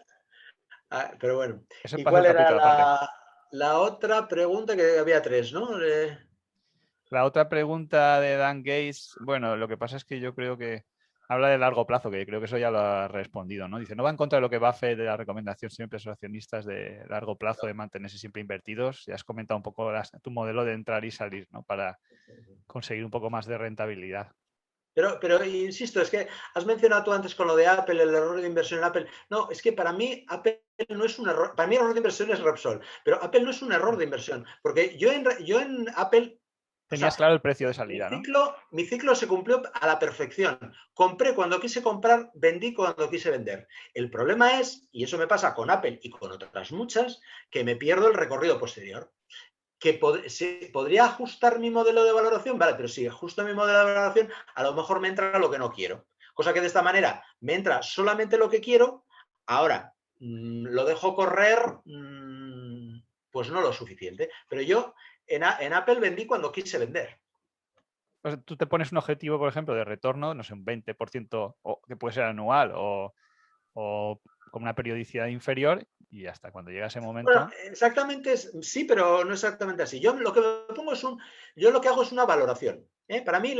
Pero bueno. Ese ¿Y cuál era la otra pregunta? Que había tres, ¿no? La otra pregunta de Dan Gates, bueno, lo que pasa es que yo creo que habla de largo plazo, que creo que eso ya lo ha respondido, ¿no? Dice, no va en contra de lo que Buffett de la recomendación siempre a sus accionistas de largo plazo, de mantenerse siempre invertidos. Ya has comentado un poco tu modelo de entrar y salir, ¿no? Para conseguir un poco más de rentabilidad. Pero insisto, es que has mencionado tú antes con lo de Apple, el error de inversión en Apple. No, es que para mí Apple no es un error. Para mí el error de inversión es Repsol, pero Apple no es un error de inversión, porque yo en Apple, o Tenías sea, claro el precio de salida, ¿no? mi ciclo se cumplió a la perfección. Compré cuando quise comprar, vendí cuando quise vender. El problema es, y eso me pasa con Apple y con otras muchas, que me pierdo el recorrido posterior. Que podría ajustar mi modelo de valoración, vale, pero si ajusto mi modelo de valoración, a lo mejor me entra lo que no quiero. Cosa que de esta manera me entra solamente lo que quiero, ahora lo dejo correr, pues no lo suficiente. Pero yo en Apple vendí cuando quise vender. Pues tú te pones un objetivo, por ejemplo, de retorno, no sé, un 20%, o que puede ser anual o con una periodicidad inferior, y hasta cuando llega ese Bueno, momento. exactamente sí, pero no exactamente así. Yo lo que me pongo yo lo que hago es una valoración. Para mí,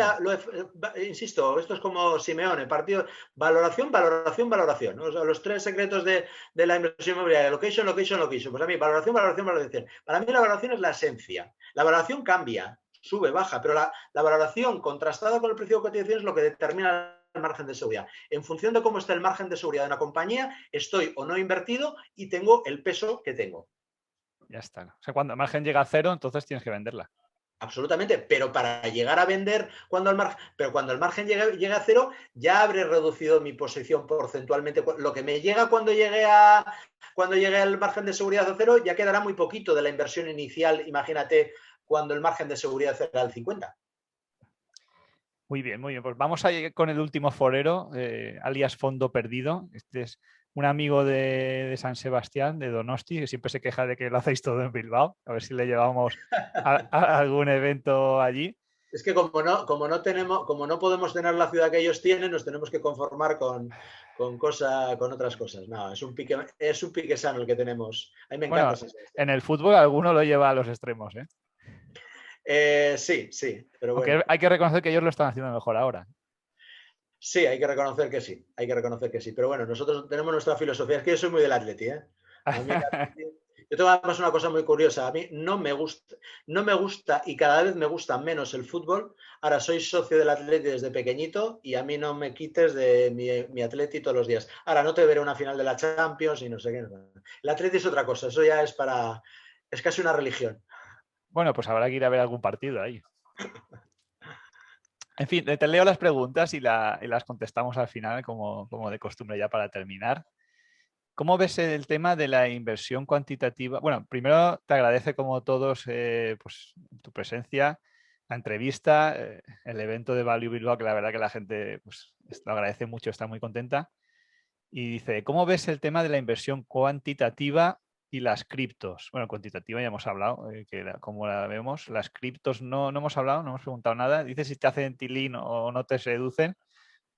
insisto, esto es como Simeone, partido, valoración, valoración, valoración, ¿no? O sea, los tres secretos de la inversión inmobiliaria, location, location, location. Pues a mí, valoración, valoración, valoración. Para mí la valoración es la esencia. La valoración cambia, sube, baja, pero la valoración contrastada con el precio de cotización es lo que determina el margen de seguridad. En función de cómo está el margen de seguridad de una compañía, estoy o no invertido y tengo el peso que tengo. Ya está. O sea, cuando el margen llega a cero, entonces tienes que venderla. Absolutamente, pero para llegar a vender cuando el margen llegue a cero, ya habré reducido mi posición porcentualmente. Lo que me llega cuando llegue al margen de seguridad a cero, ya quedará muy poquito de la inversión inicial. Imagínate cuando el margen de seguridad será el 50. Muy bien, muy bien. Pues vamos a ir con el último forero, alias Fondo Perdido. Este es un amigo de San Sebastián, de Donosti, que siempre se queja de que lo hacéis todo en Bilbao. A ver si le llevamos a algún evento allí. Es que como no podemos tener la ciudad que ellos tienen, nos tenemos que conformar con otras cosas. No, es un pique sano el que tenemos. A mí me encanta Bueno, ese. en el fútbol alguno lo lleva a los extremos, ¿eh? Sí, sí, pero Aunque bueno. hay que reconocer que ellos lo están haciendo mejor ahora. Sí, hay que reconocer que sí, hay que reconocer que sí. Pero bueno, nosotros tenemos nuestra filosofía. Es que yo soy muy del Atleti, ¿eh? A mí el Atleti, yo tengo además una cosa muy curiosa. A mí no me gusta y cada vez me gusta menos el fútbol. Ahora soy socio del Atleti desde pequeñito y a mí no me quites de mi Atleti todos los días. Ahora no te veré una final de la Champions y no sé qué. El Atleti es otra cosa, eso ya es casi una religión. Bueno, pues habrá que ir a ver algún partido ahí. En fin, te leo las preguntas y las contestamos al final, como de costumbre ya para terminar. ¿Cómo ves el tema de la inversión cuantitativa? Bueno, primero te agradece como todos pues, tu presencia, la entrevista, el evento de Value Bilbao, que la verdad que la gente pues, lo agradece mucho, está muy contenta. Y dice, ¿cómo ves el tema de la inversión cuantitativa y las criptos? Bueno, cuantitativa ya hemos hablado, cómo la vemos. Las criptos no hemos hablado, no hemos preguntado nada. Dice si te hacen tilín o no te seducen.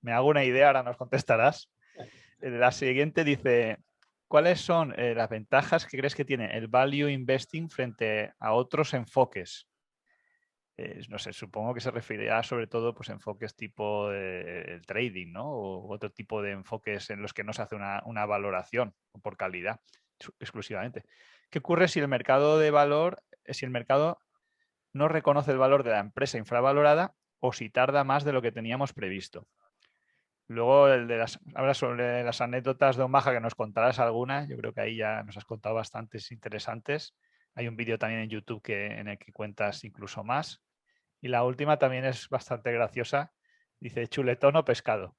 Me hago una idea, ahora nos contestarás. La siguiente dice, ¿cuáles son las ventajas que crees que tiene el value investing frente a otros enfoques? No sé, supongo que se referirá sobre todo pues, a enfoques tipo el trading, ¿no? O otro tipo de enfoques en los que no se hace una valoración por calidad exclusivamente. ¿Qué ocurre si el mercado de valor, si el mercado no reconoce el valor de la empresa infravalorada o si tarda más de lo que teníamos previsto? Luego, ahora sobre las anécdotas de Omaha, que nos contarás algunas, yo creo que ahí ya nos has contado bastantes interesantes. Hay un vídeo también en YouTube en el que cuentas incluso más. Y la última también es bastante graciosa. Dice chuletón o pescado.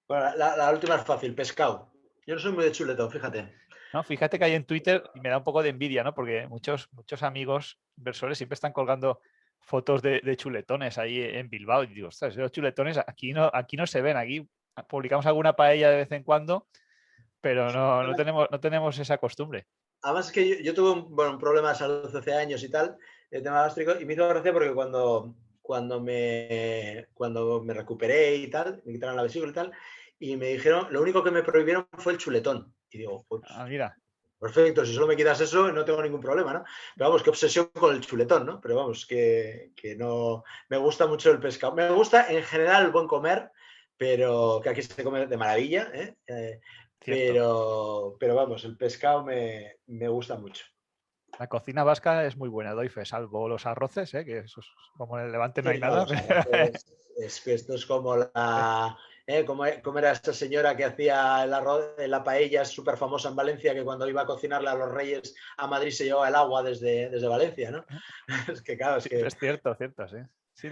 Bueno, la última es fácil, pescado. Yo no soy muy de chuletón, fíjate. ¿No? Fíjate que hay en Twitter, y me da un poco de envidia, ¿no? Porque muchos amigos inversores siempre están colgando fotos de chuletones ahí en Bilbao. Y digo, ostras, los chuletones aquí no se ven. Aquí publicamos alguna paella de vez en cuando, pero no tenemos esa costumbre. Además es que yo tuve un problema de salud hace años y tal, el tema gástrico, y me hizo gracia porque cuando me recuperé y tal, me quitaron la vesícula y tal, y me dijeron, lo único que me prohibieron fue el chuletón. Y digo, pues, Ah, mira. Perfecto, si solo me quitas eso, no tengo ningún problema, ¿no? Pero vamos, qué obsesión con el chuletón, ¿no? Pero vamos, que no. Me gusta mucho el pescado. Me gusta en general el buen comer, pero que aquí se come de maravilla, ¿eh? Cierto. Pero vamos, el pescado me gusta mucho. La cocina vasca es muy buena, doy fe, salvo los arroces, que eso es, como en el Levante no hay Sí, no, nada. los arroces, es que esto es como ¿cómo era esta señora que hacía el arroz, la paella, es súper famosa en Valencia, que cuando iba a cocinarle a los reyes a Madrid se llevaba el agua desde Valencia, ¿no? Es que claro, es Sí, que es cierto, sí. Sí,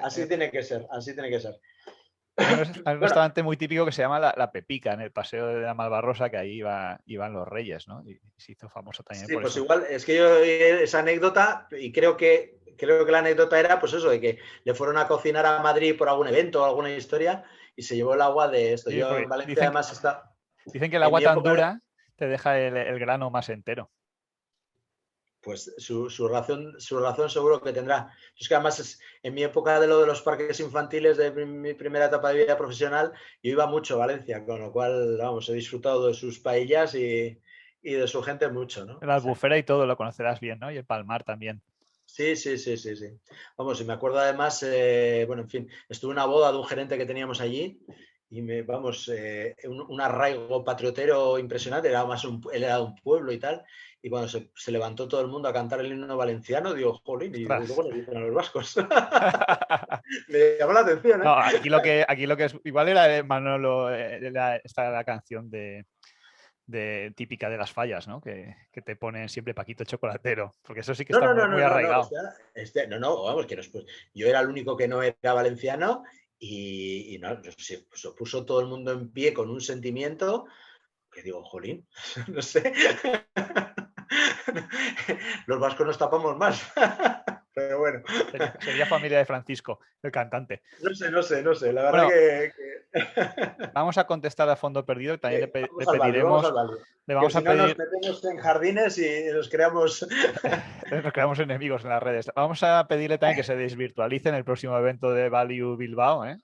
así tiene que ser, así tiene que ser. hay un Bueno, restaurante muy típico que se llama La Pepica, en el Paseo de la Malvarrosa, que ahí iban los reyes, ¿no? Y se hizo famoso también sí, por pues eso. igual, es que yo esa anécdota, y creo que la anécdota era pues eso, de que le fueron a cocinar a Madrid por algún evento o alguna historia y se llevó el agua de esto. Sí, Yo en porque Valencia además está, dicen que el en agua mi tan época, dura te deja el grano más entero. pues su razón seguro que tendrá. Es que además en mi época de lo de los parques infantiles, de mi primera etapa de vida profesional, yo iba mucho a Valencia, con lo cual, vamos, he disfrutado de sus paellas y de su gente mucho, ¿no? La O sea, Albufera y todo lo conocerás bien, ¿no? Y el Palmar también. sí, sí, sí, sí, sí. Vamos, y me acuerdo además, bueno, en fin, estuve en una boda de un gerente que teníamos allí y vamos, un arraigo patriotero impresionante, él era de un pueblo y tal, y cuando se levantó todo el mundo a cantar el himno valenciano, digo, jolín, y Ostras. luego le dicen a los vascos. Me llamó la atención, ¿eh? No, aquí lo que es igual era Manolo, esta la canción típica de las fallas, ¿no? Que te ponen siempre Paquito Chocolatero, porque eso sí que No, está no, muy, no, no, muy no, no, arraigado. no, vamos, que yo era el único que no era valenciano y no, se puso todo el mundo en pie con un sentimiento que digo, jolín, no sé. Los vascos nos tapamos más. Pero bueno, Sería familia de Francisco, el cantante. no sé. La verdad Bueno, que vamos a contestar a fondo perdido. También le vamos al válido, vamos al pediremos, válido. le Que vamos si a no nos pedir, metemos en jardines y nos creamos. nos creamos enemigos en las redes. Vamos a pedirle también que se desvirtualice en el próximo evento de Value Bilbao, ¿eh?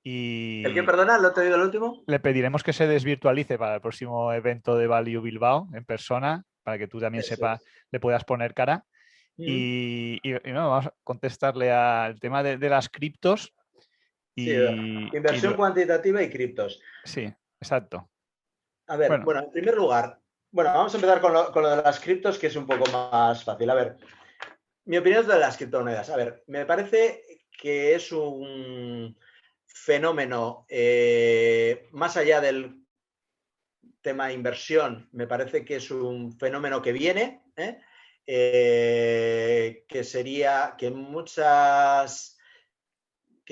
¿El que, Y perdona? ¿Lo te digo el último? le pediremos que se desvirtualice para el próximo evento de Value Bilbao en persona, para que tú también Eso sepas, es. le puedas poner cara. Mm. Y no, vamos a contestarle al tema de las criptos. Sí, Y inversión cuantitativa y criptos. sí, exacto. A ver, Bueno, bueno, en primer lugar, bueno, vamos a empezar con lo de las criptos, que es un poco más fácil. A ver, mi opinión de las criptomonedas. A ver, me parece que es un fenómeno más allá del tema de inversión, me parece que es un fenómeno que viene, que sería que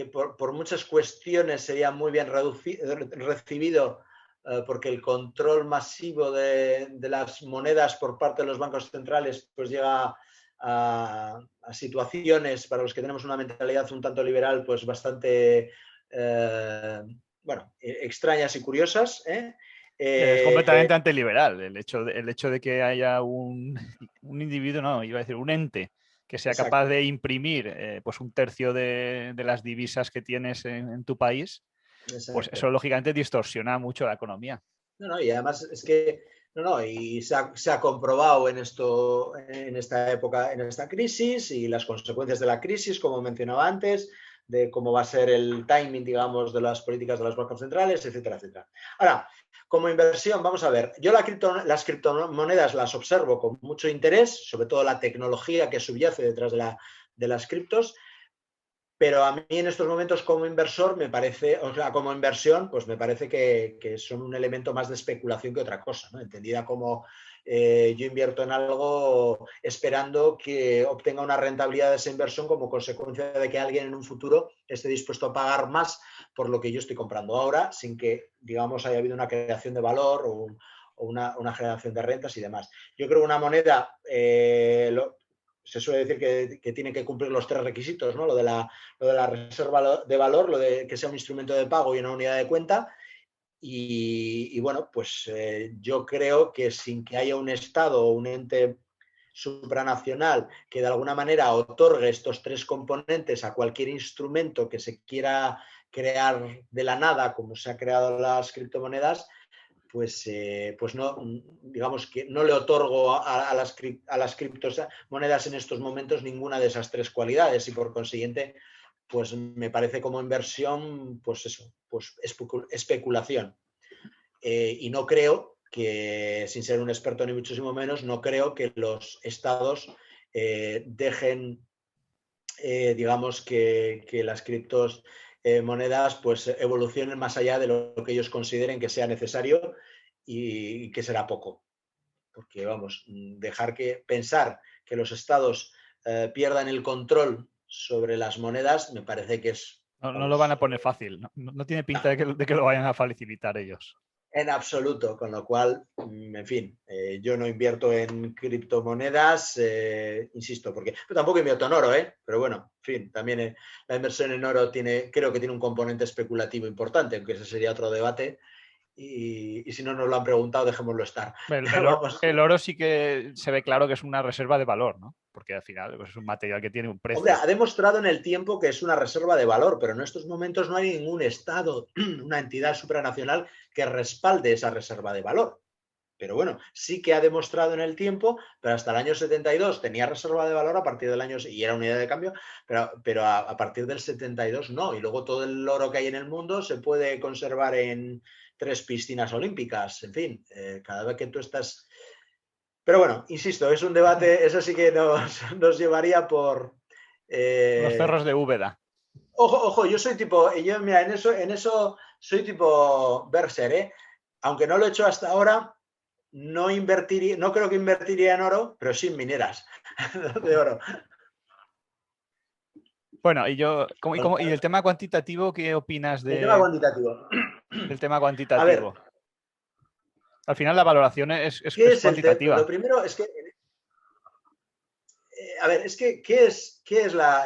por muchas cuestiones sería muy bien recibido porque el control masivo de las monedas por parte de los bancos centrales pues llega a situaciones para los que tenemos una mentalidad un tanto liberal pues bastante bueno, extrañas y curiosas. es completamente antiliberal el hecho de que haya un individuo, no, iba a decir un ente que sea capaz Exacto, de imprimir pues un tercio de las divisas que tienes en tu país, pues eso exacto. lógicamente distorsiona mucho la economía. No, no, y además es que, no, y se ha comprobado en esta época, en esta crisis y las consecuencias de la crisis, como mencionaba antes, de cómo va a ser el timing, digamos, de las políticas de los bancos centrales, etcétera, etcétera. Ahora, como inversión, vamos a ver, yo las criptomonedas las observo con mucho interés, sobre todo la tecnología que subyace detrás de las criptos, pero a mí en estos momentos como inversor me parece, o sea, como inversión, pues me parece que son un elemento más de especulación que otra cosa, ¿no? Entendida como yo invierto en algo esperando que obtenga una rentabilidad de esa inversión como consecuencia de que alguien en un futuro esté dispuesto a pagar más por lo que yo estoy comprando ahora, sin que, digamos, haya habido una creación de valor o una generación de rentas y demás. Yo creo que una moneda, se suele decir que tiene que cumplir los tres requisitos, ¿no? Lo de la reserva de valor, lo de que sea un instrumento de pago y una unidad de cuenta. Y bueno, pues yo creo que sin que haya un Estado o un ente supranacional que de alguna manera otorgue estos tres componentes a cualquier instrumento que se quiera crear de la nada, como se ha creado las criptomonedas, pues no, digamos que no le otorgo a las criptomonedas en estos momentos ninguna de esas tres cualidades y por consiguiente, pues me parece como inversión, pues eso, pues especulación. Y no creo que, sin ser un experto ni muchísimo menos, no creo que los estados dejen, digamos, que las criptomonedas pues evolucionen más allá de lo que ellos consideren que sea necesario y que será poco. Porque, vamos, pensar que los estados pierdan el control sobre las monedas me parece que es... No, no lo van a poner fácil, no tiene pinta de que lo vayan a facilitar ellos. En absoluto, con lo cual, en fin, yo no invierto en criptomonedas, insisto, porque tampoco invierto en oro, pero bueno, en fin, también la inversión en oro creo que tiene un componente especulativo importante, aunque ese sería otro debate. Y si no nos lo han preguntado, dejémoslo estar. El oro sí que se ve claro que es una reserva de valor, ¿no? Porque al final pues, es un material que tiene un precio. Hombre, ha demostrado en el tiempo que es una reserva de valor, pero en estos momentos no hay ningún estado, una entidad supranacional que respalde esa reserva de valor. Pero bueno, sí que ha demostrado en el tiempo, pero hasta el año 72 tenía reserva de valor, a partir del año, y era unidad de cambio, pero a partir del 72 no. Y luego todo el oro que hay en el mundo se puede conservar en 3 piscinas olímpicas. En fin, cada vez que tú estás... Pero bueno, insisto, es un debate, eso sí que nos llevaría por... Los cerros de Úbeda. Ojo, yo soy tipo, mira, en eso soy tipo Berser, aunque no lo he hecho hasta ahora. No creo que invertiría en oro, pero sí en mineras de oro. Bueno, y el tema cuantitativo, ¿qué opinas El tema cuantitativo. Del tema cuantitativo? A ver, al final la valoración es cuantitativa. Lo primero es que, a ver, es que, ¿qué es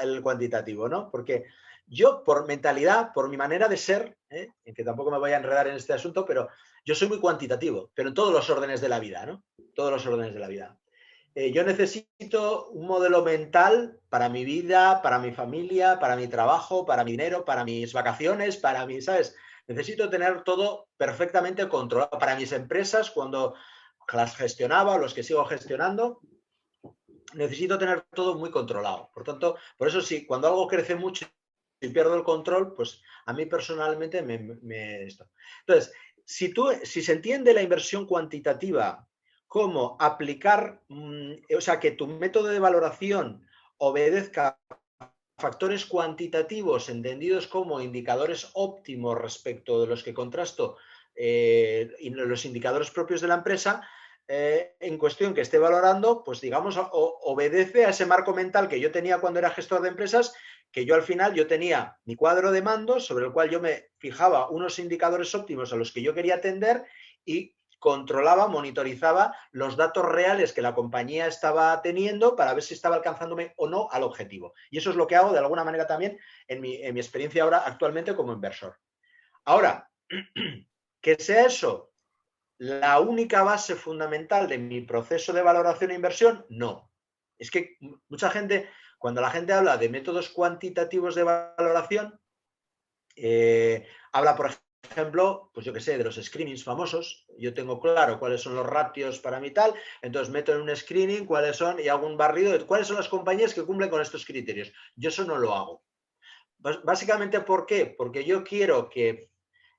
el cuantitativo, no? Porque yo, por mentalidad, por mi manera de ser, en que tampoco me voy a enredar en este asunto, pero yo soy muy cuantitativo, pero en todos los órdenes de la vida, ¿no? Todos los órdenes de la vida. Yo necesito un modelo mental para mi vida, para mi familia, para mi trabajo, para mi dinero, para mis vacaciones, para mi, ¿sabes? Necesito tener todo perfectamente controlado. Para mis empresas, cuando las gestionaba, los que sigo gestionando, necesito tener todo muy controlado. Por tanto, por eso sí, cuando algo crece mucho y pierdo el control, pues a mí personalmente esto. Entonces, si se entiende la inversión cuantitativa como aplicar, o sea, que tu método de valoración obedezca factores cuantitativos entendidos como indicadores óptimos respecto de los que contrasto y los indicadores propios de la empresa, en cuestión que esté valorando, pues digamos, obedece a ese marco mental que yo tenía cuando era gestor de empresas, que yo al final tenía mi cuadro de mandos sobre el cual yo me fijaba unos indicadores óptimos a los que yo quería atender y controlaba, monitorizaba los datos reales que la compañía estaba teniendo para ver si estaba alcanzándome o no al objetivo. Y eso es lo que hago de alguna manera también en mi experiencia ahora actualmente como inversor. Ahora, que sea eso la única base fundamental de mi proceso de valoración e inversión, no. Es que mucha gente, cuando la gente habla de métodos cuantitativos de valoración, habla, por ejemplo, pues yo qué sé, de los screenings famosos. Yo tengo claro cuáles son los ratios para mí tal, entonces meto en un screening cuáles son y hago un barrido de cuáles son las compañías que cumplen con estos criterios. Yo eso no lo hago. Básicamente, ¿por qué? Porque yo quiero que,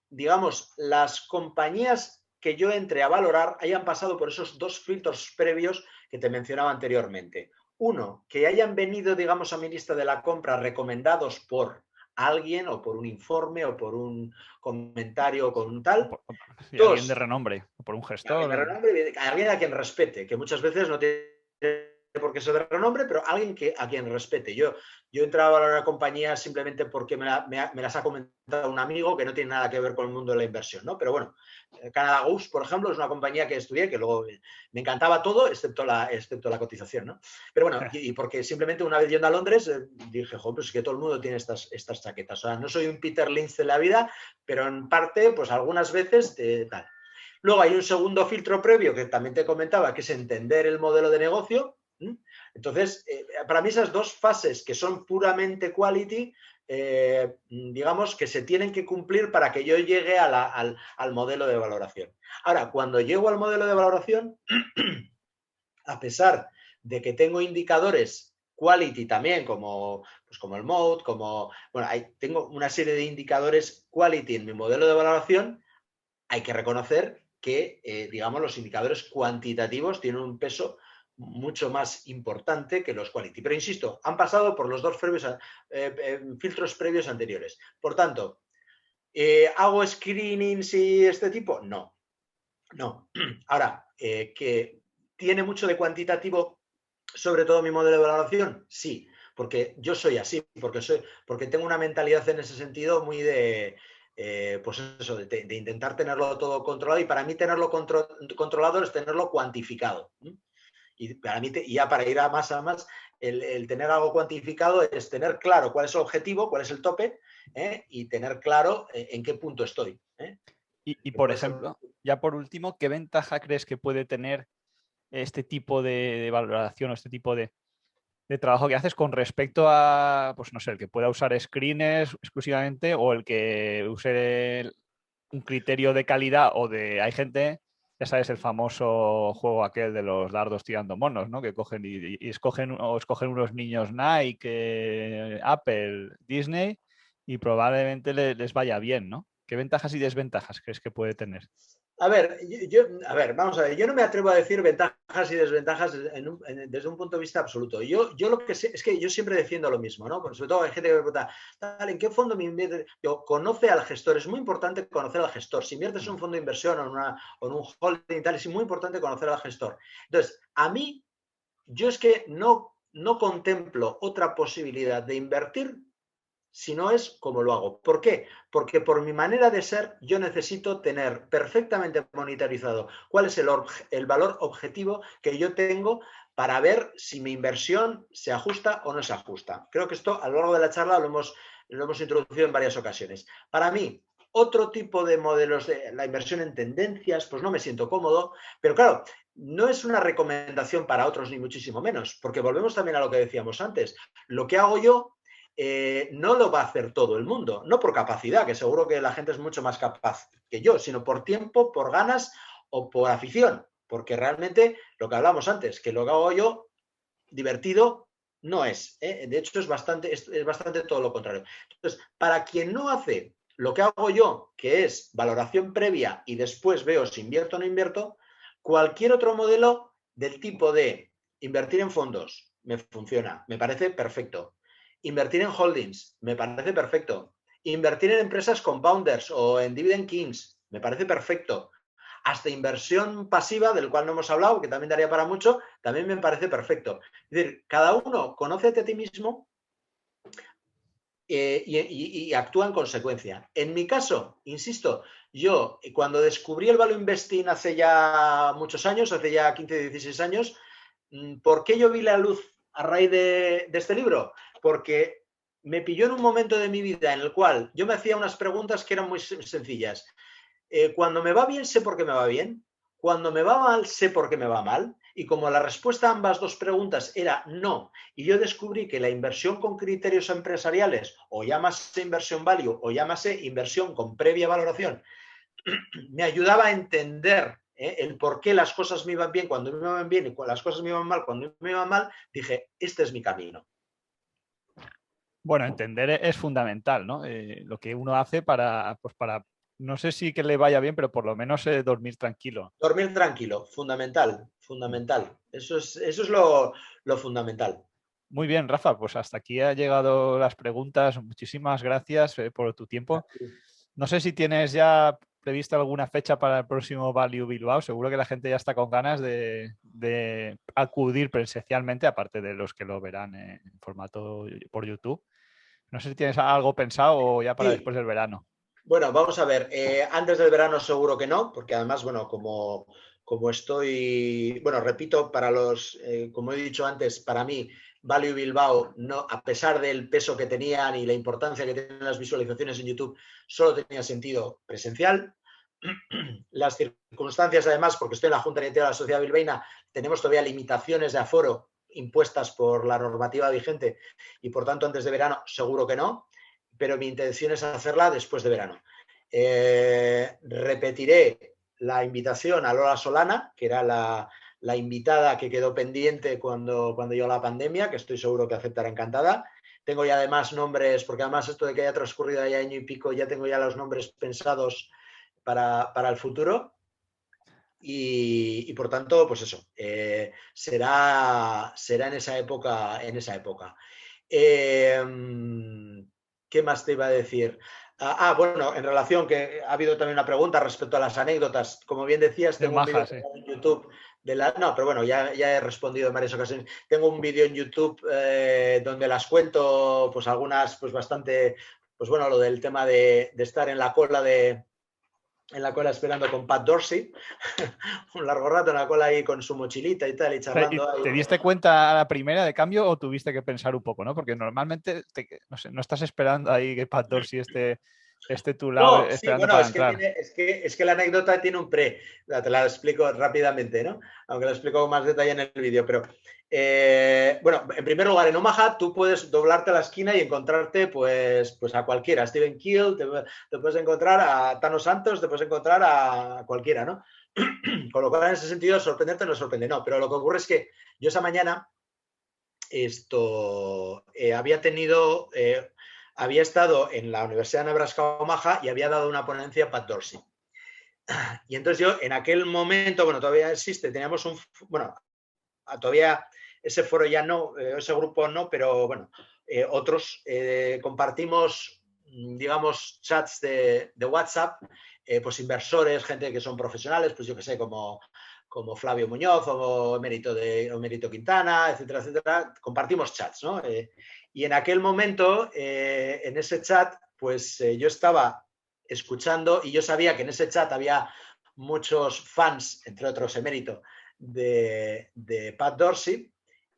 digamos, las compañías que yo entre a valorar hayan pasado por esos 2 filtros previos que te mencionaba anteriormente. Uno, que hayan venido, digamos, a mi lista de la compra recomendados por alguien o por un informe o por un comentario o con un tal. Sí, alguien de renombre, o por un gestor. Alguien de renombre, alguien a quien respete, que muchas veces no tiene por qué ser de renombre, pero alguien a quien respete. Yo he entrado a valorar compañías simplemente porque me las ha comentado un amigo que no tiene nada que ver con el mundo de la inversión, ¿no? Pero bueno, Canada Goose, por ejemplo, es una compañía que estudié, que luego me encantaba todo, excepto la cotización, ¿no? Pero bueno, y porque simplemente una vez yendo a Londres dije, joder, pues es que todo el mundo tiene estas chaquetas. O sea, no soy un Peter Lynch de la vida, pero en parte, pues algunas veces tal. Luego hay un segundo filtro previo que también te comentaba, que es entender el modelo de negocio. Entonces, para mí esas dos fases que son puramente quality, digamos que se tienen que cumplir para que yo llegue al modelo de valoración. Ahora, cuando llego al modelo de valoración, a pesar de que tengo indicadores quality también, pues como el mode, bueno, tengo una serie de indicadores quality en mi modelo de valoración, hay que reconocer que, digamos, los indicadores cuantitativos tienen un peso mucho más importante que los quality. Pero insisto, han pasado por los dos filtros previos anteriores. Por tanto, ¿hago screenings y este tipo? No. No. Ahora, que tiene mucho de cuantitativo, sobre todo mi modelo de valoración, sí, porque yo soy así, porque tengo una mentalidad en ese sentido muy pues eso, de intentar tenerlo todo controlado, y para mí tenerlo controlado es tenerlo cuantificado. Y para mí, ya para ir a más, el tener algo cuantificado es tener claro cuál es el objetivo, cuál es el tope, y tener claro en qué punto estoy. Y por ejemplo, ya por último, ¿qué ventaja crees que puede tener este tipo de valoración o este tipo de trabajo que haces con respecto a, pues no sé, el que pueda usar screens exclusivamente o el que use un criterio de calidad o de... Hay gente, ya sabes, el famoso juego aquel de los dardos tirando monos, ¿no? Que cogen y escogen unos niños Nike, Apple, Disney, y probablemente les vaya bien, ¿no? ¿Qué ventajas y desventajas crees que puede tener? A ver, vamos a ver, yo no me atrevo a decir ventajas y desventajas desde un punto de vista absoluto. Yo lo que sé es que yo siempre defiendo lo mismo, ¿no? Porque sobre todo hay gente que me pregunta, ¿en qué fondo me inviertes? Yo, conoce al gestor, es muy importante conocer al gestor. Si inviertes en un fondo de inversión o en un holding y tal, es muy importante conocer al gestor. Entonces, a mí, yo es que no contemplo otra posibilidad de invertir si no es como lo hago. ¿Por qué? Porque por mi manera de ser yo necesito tener perfectamente monitorizado cuál es el valor objetivo que yo tengo para ver si mi inversión se ajusta o no se ajusta. Creo que esto a lo largo de la charla lo hemos introducido en varias ocasiones. Para mí, otro tipo de modelos de la inversión en tendencias, pues no me siento cómodo, pero claro, no es una recomendación para otros ni muchísimo menos, porque volvemos también a lo que decíamos antes. Lo que hago yo no lo va a hacer todo el mundo, no por capacidad, que seguro que la gente es mucho más capaz que yo, sino por tiempo, por ganas o por afición, porque realmente lo que hablamos antes, que lo que hago yo divertido no es, de hecho es bastante todo lo contrario. Entonces, para quien no hace lo que hago yo, que es valoración previa y después veo si invierto o no invierto, cualquier otro modelo del tipo de invertir en fondos me funciona, me parece perfecto. Invertir en holdings, me parece perfecto. Invertir en empresas compounders o en dividend kings, me parece perfecto. Hasta inversión pasiva, del cual no hemos hablado, que también daría para mucho, también me parece perfecto. Es decir, cada uno conócete a ti mismo y actúa en consecuencia. En mi caso, insisto, yo cuando descubrí el value investing hace ya muchos años, hace ya 15, 16 años, ¿por qué yo vi la luz a raíz de este libro? Porque me pilló en un momento de mi vida en el cual yo me hacía unas preguntas que eran muy sencillas. Cuando me va bien, sé por qué me va bien. Cuando me va mal, sé por qué me va mal. Y como la respuesta a ambas dos preguntas era no, y yo descubrí que la inversión con criterios empresariales, o llámase inversión value, o llámase inversión con previa valoración, me ayudaba a entender el por qué las cosas me iban bien cuando me iban bien y las cosas me iban mal cuando me iban mal, dije, este es mi camino. Bueno, entender es fundamental, ¿no? Lo que uno hace pues para, no sé si que le vaya bien, pero por lo menos dormir tranquilo. Dormir tranquilo, fundamental, fundamental. Eso es lo fundamental. Muy bien, Rafa, pues hasta aquí han llegado las preguntas. Muchísimas gracias por tu tiempo. No sé si tienes ya prevista alguna fecha para el próximo Value Bilbao. Seguro que la gente ya está con ganas de acudir presencialmente, aparte de los que lo verán en formato por YouTube. No sé si tienes algo pensado o ya para después del verano. Bueno, vamos a ver. Antes del verano seguro que no, porque además, bueno, como estoy, bueno, repito, como he dicho antes, para mí, Value Bilbao, no, a pesar del peso que tenían y la importancia que tienen las visualizaciones en YouTube, solo tenía sentido presencial. Las circunstancias, además, porque estoy en la Junta Directiva de la Sociedad Bilbaína, tenemos todavía limitaciones de aforo impuestas por la normativa vigente y por tanto antes de verano seguro que no, pero mi intención es hacerla después de verano. Repetiré la invitación a Lola Solana, que era la invitada que quedó pendiente cuando llegó la pandemia, que estoy seguro que aceptará encantada. Tengo ya además nombres, porque además esto de que haya transcurrido ya año y pico, ya tengo ya los nombres pensados para el futuro. Y por tanto, pues eso, será en esa época. ¿Qué más te iba a decir? Bueno, en relación, que ha habido también una pregunta respecto a las anécdotas. Como bien decías, tengo un vídeo en YouTube no, pero bueno, ya he respondido en varias ocasiones. Tengo un vídeo en YouTube donde las cuento, pues algunas, pues bastante, pues bueno, lo del tema de estar en la cola esperando con Pat Dorsey, un largo rato en la cola ahí con su mochilita y tal, y charlando. ¿Te diste cuenta a la primera de cambio o tuviste que pensar un poco, ¿no? Porque normalmente, no estás esperando ahí que Pat Dorsey esté tu lado esperando para entrar. Es que la anécdota tiene un pre, te la explico rápidamente, ¿no? Aunque lo explico con más detalle en el vídeo, pero bueno, en primer lugar, en Omaha tú puedes doblarte a la esquina y encontrarte pues a cualquiera, a Steven Keel, te puedes encontrar a Thanos Santos, te puedes encontrar a cualquiera, ¿no? Con lo cual, en ese sentido, sorprenderte no sorprende, no, pero lo que ocurre es que yo esa mañana había estado en la Universidad de Nebraska-Omaha y había dado una ponencia a Pat Dorsey. Y entonces yo, en aquel momento, bueno, todavía existe, teníamos todavía ese foro ya no, ese grupo no, pero bueno, otros compartimos, digamos, chats de WhatsApp, pues inversores, gente que son profesionales, pues yo que sé, como Flavio Muñoz o Emérito Quintana, etcétera, etcétera, compartimos chats, ¿no? Y en aquel momento, en ese chat, pues yo estaba escuchando y yo sabía que en ese chat había muchos fans, entre otros Emérito, de Pat Dorsey,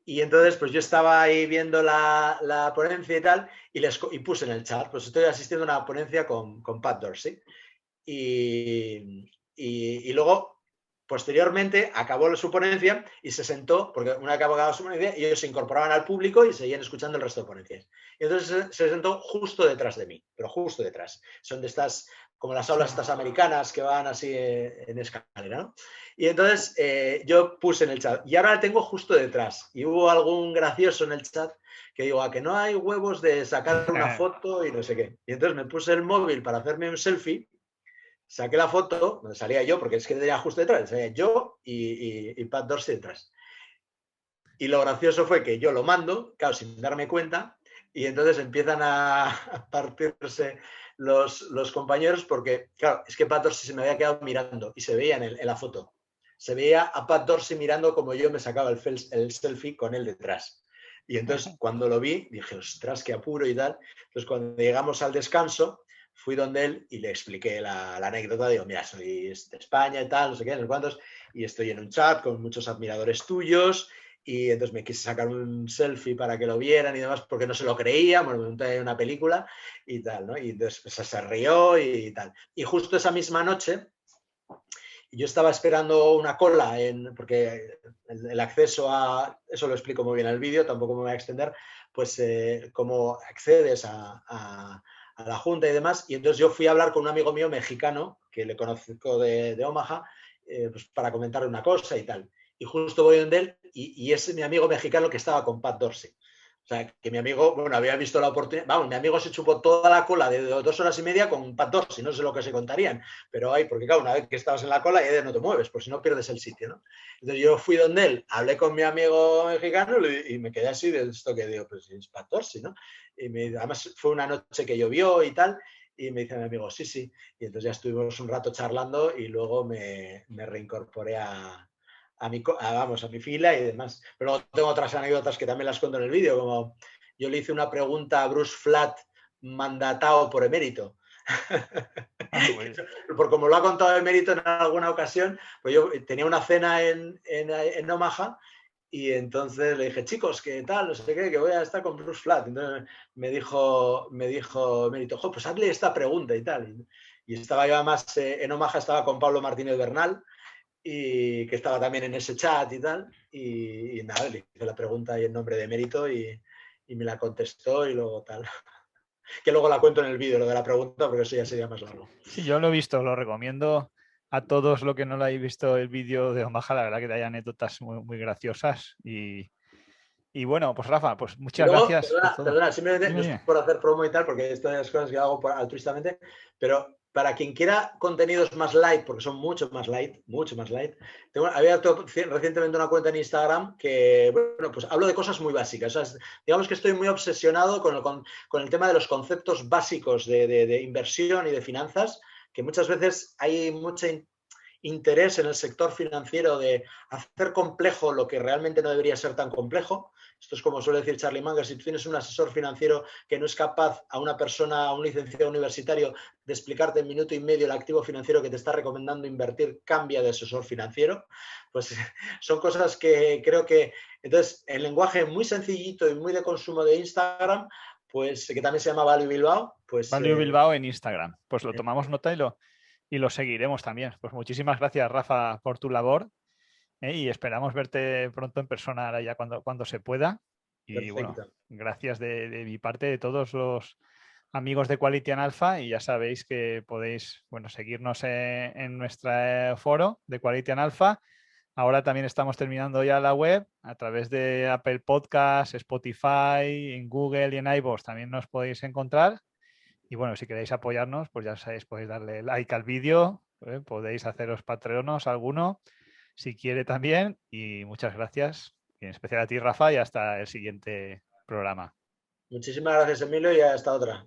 y entonces pues yo estaba ahí viendo la ponencia y tal, y puse en el chat, pues estoy asistiendo a una ponencia con Pat Dorsey. Y luego, posteriormente, acabó su ponencia y se sentó, porque una vez que acababa su ponencia, ellos se incorporaban al público y seguían escuchando el resto de ponencias. Y entonces se sentó justo detrás de mí, pero justo detrás. Son de estas, como las aulas estas americanas que van así en escalera, ¿no? Y entonces yo puse en el chat, y ahora la tengo justo detrás. Y hubo algún gracioso en el chat que digo, a que no hay huevos de sacar una foto y no sé qué. Y entonces me puse el móvil para hacerme un selfie. Saqué la foto, donde salía yo, porque es que tenía justo detrás, salía yo y Pat Dorsey detrás. Y lo gracioso fue que yo lo mando, claro, sin darme cuenta, y entonces empiezan a partirse los compañeros porque, claro, es que Pat Dorsey se me había quedado mirando y se veía en la foto. Se veía a Pat Dorsey mirando como yo me sacaba el selfie con él detrás. Y entonces cuando lo vi, dije, ostras, qué apuro y tal. Entonces cuando llegamos al descanso, fui donde él y le expliqué la anécdota. Digo, mira, soy de España y tal, no sé qué, no sé cuántos, y estoy en un chat con muchos admiradores tuyos, y entonces me quise sacar un selfie para que lo vieran y demás, porque no se lo creía, bueno, me monté en una película y tal, ¿no? Y entonces pues, se rió y tal. Y justo esa misma noche, yo estaba esperando una cola, porque el acceso a, eso lo explico muy bien en el vídeo, tampoco me voy a extender, pues cómo accedes a la junta y demás, y entonces yo fui a hablar con un amigo mío mexicano, que le conozco de Omaha, pues para comentarle una cosa y tal. Y justo voy donde él, y es mi amigo mexicano que estaba con Pat Dorsey. O sea, que mi amigo, bueno, había visto la oportunidad, vamos, mi amigo se chupó toda la cola de 2 horas y media con Pat Dorsey, no sé lo que se contarían, pero hay, porque claro, una vez que estabas en la cola ya no te mueves, por si no pierdes el sitio, ¿no? Entonces yo fui donde él, hablé con mi amigo mexicano y me quedé así de esto que digo, pues es Pat Dorsey, ¿no? Y además fue una noche que llovió y tal, y me dice mi amigo, sí, sí, y entonces ya estuvimos un rato charlando y luego me reincorporé a mi fila y demás. Pero tengo otras anécdotas que también las cuento en el vídeo, como yo le hice una pregunta a Bruce Flatt mandatado por Emérito. Por como lo ha contado Emérito en alguna ocasión, pues yo tenía una cena en Omaha y entonces le dije, chicos, ¿qué tal? No sé qué, que voy a estar con Bruce Flatt. Entonces me dijo Emérito, pues hazle esta pregunta y tal. Y estaba yo además en Omaha, estaba con Pablo Martínez Bernal. y que estaba también en ese chat y tal. Y nada, le hice la pregunta y el nombre de mérito y me la contestó y luego tal. Que luego la cuento en el vídeo, lo de la pregunta, porque eso ya sería más largo. Sí, yo lo he visto, lo recomiendo a todos los que no lo hayáis visto el vídeo de Omaha, la verdad que hay anécdotas muy, muy graciosas y bueno, pues Rafa, pues Y muchas luego, gracias por todo. perdona, simplemente, no Dime, es dime. por hacer promo y tal, porque esto es cosas que hago altruistamente, pero para quien quiera contenidos más light, porque son mucho más light, había abierto recientemente una cuenta en Instagram que, bueno, pues hablo de cosas muy básicas. O sea, digamos que estoy muy obsesionado con el tema de los conceptos básicos de inversión y de finanzas, que muchas veces hay mucha interés en el sector financiero de hacer complejo lo que realmente no debería ser tan complejo. Esto es como suele decir Charlie Munger, si tú tienes un asesor financiero que no es capaz a una persona, a un licenciado universitario, de explicarte en minuto y medio el activo financiero que te está recomendando invertir, cambia de asesor financiero. Pues son cosas que creo que, entonces, en lenguaje muy sencillito y muy de consumo de Instagram, pues que también se llama Value Bilbao, pues... Value Bilbao en Instagram. Pues lo tomamos nota y lo seguiremos también. Pues muchísimas gracias, Rafa, por tu labor. Y esperamos verte pronto en persona ahora ya cuando se pueda. Y bueno, Perfecto. gracias de mi parte, de todos los amigos de Quality and Alpha, y ya sabéis que podéis, bueno, seguirnos en nuestro foro de Quality and Alpha. Ahora también estamos terminando ya la web a través de Apple Podcasts, Spotify, en Google y en iVoox también nos podéis encontrar. Y bueno, si queréis apoyarnos, pues ya sabéis, podéis darle like al vídeo, podéis haceros patreonos alguno, si quiere también. Y muchas gracias, y en especial a ti, Rafa, y hasta el siguiente programa. Muchísimas gracias, Emilio, y hasta otra.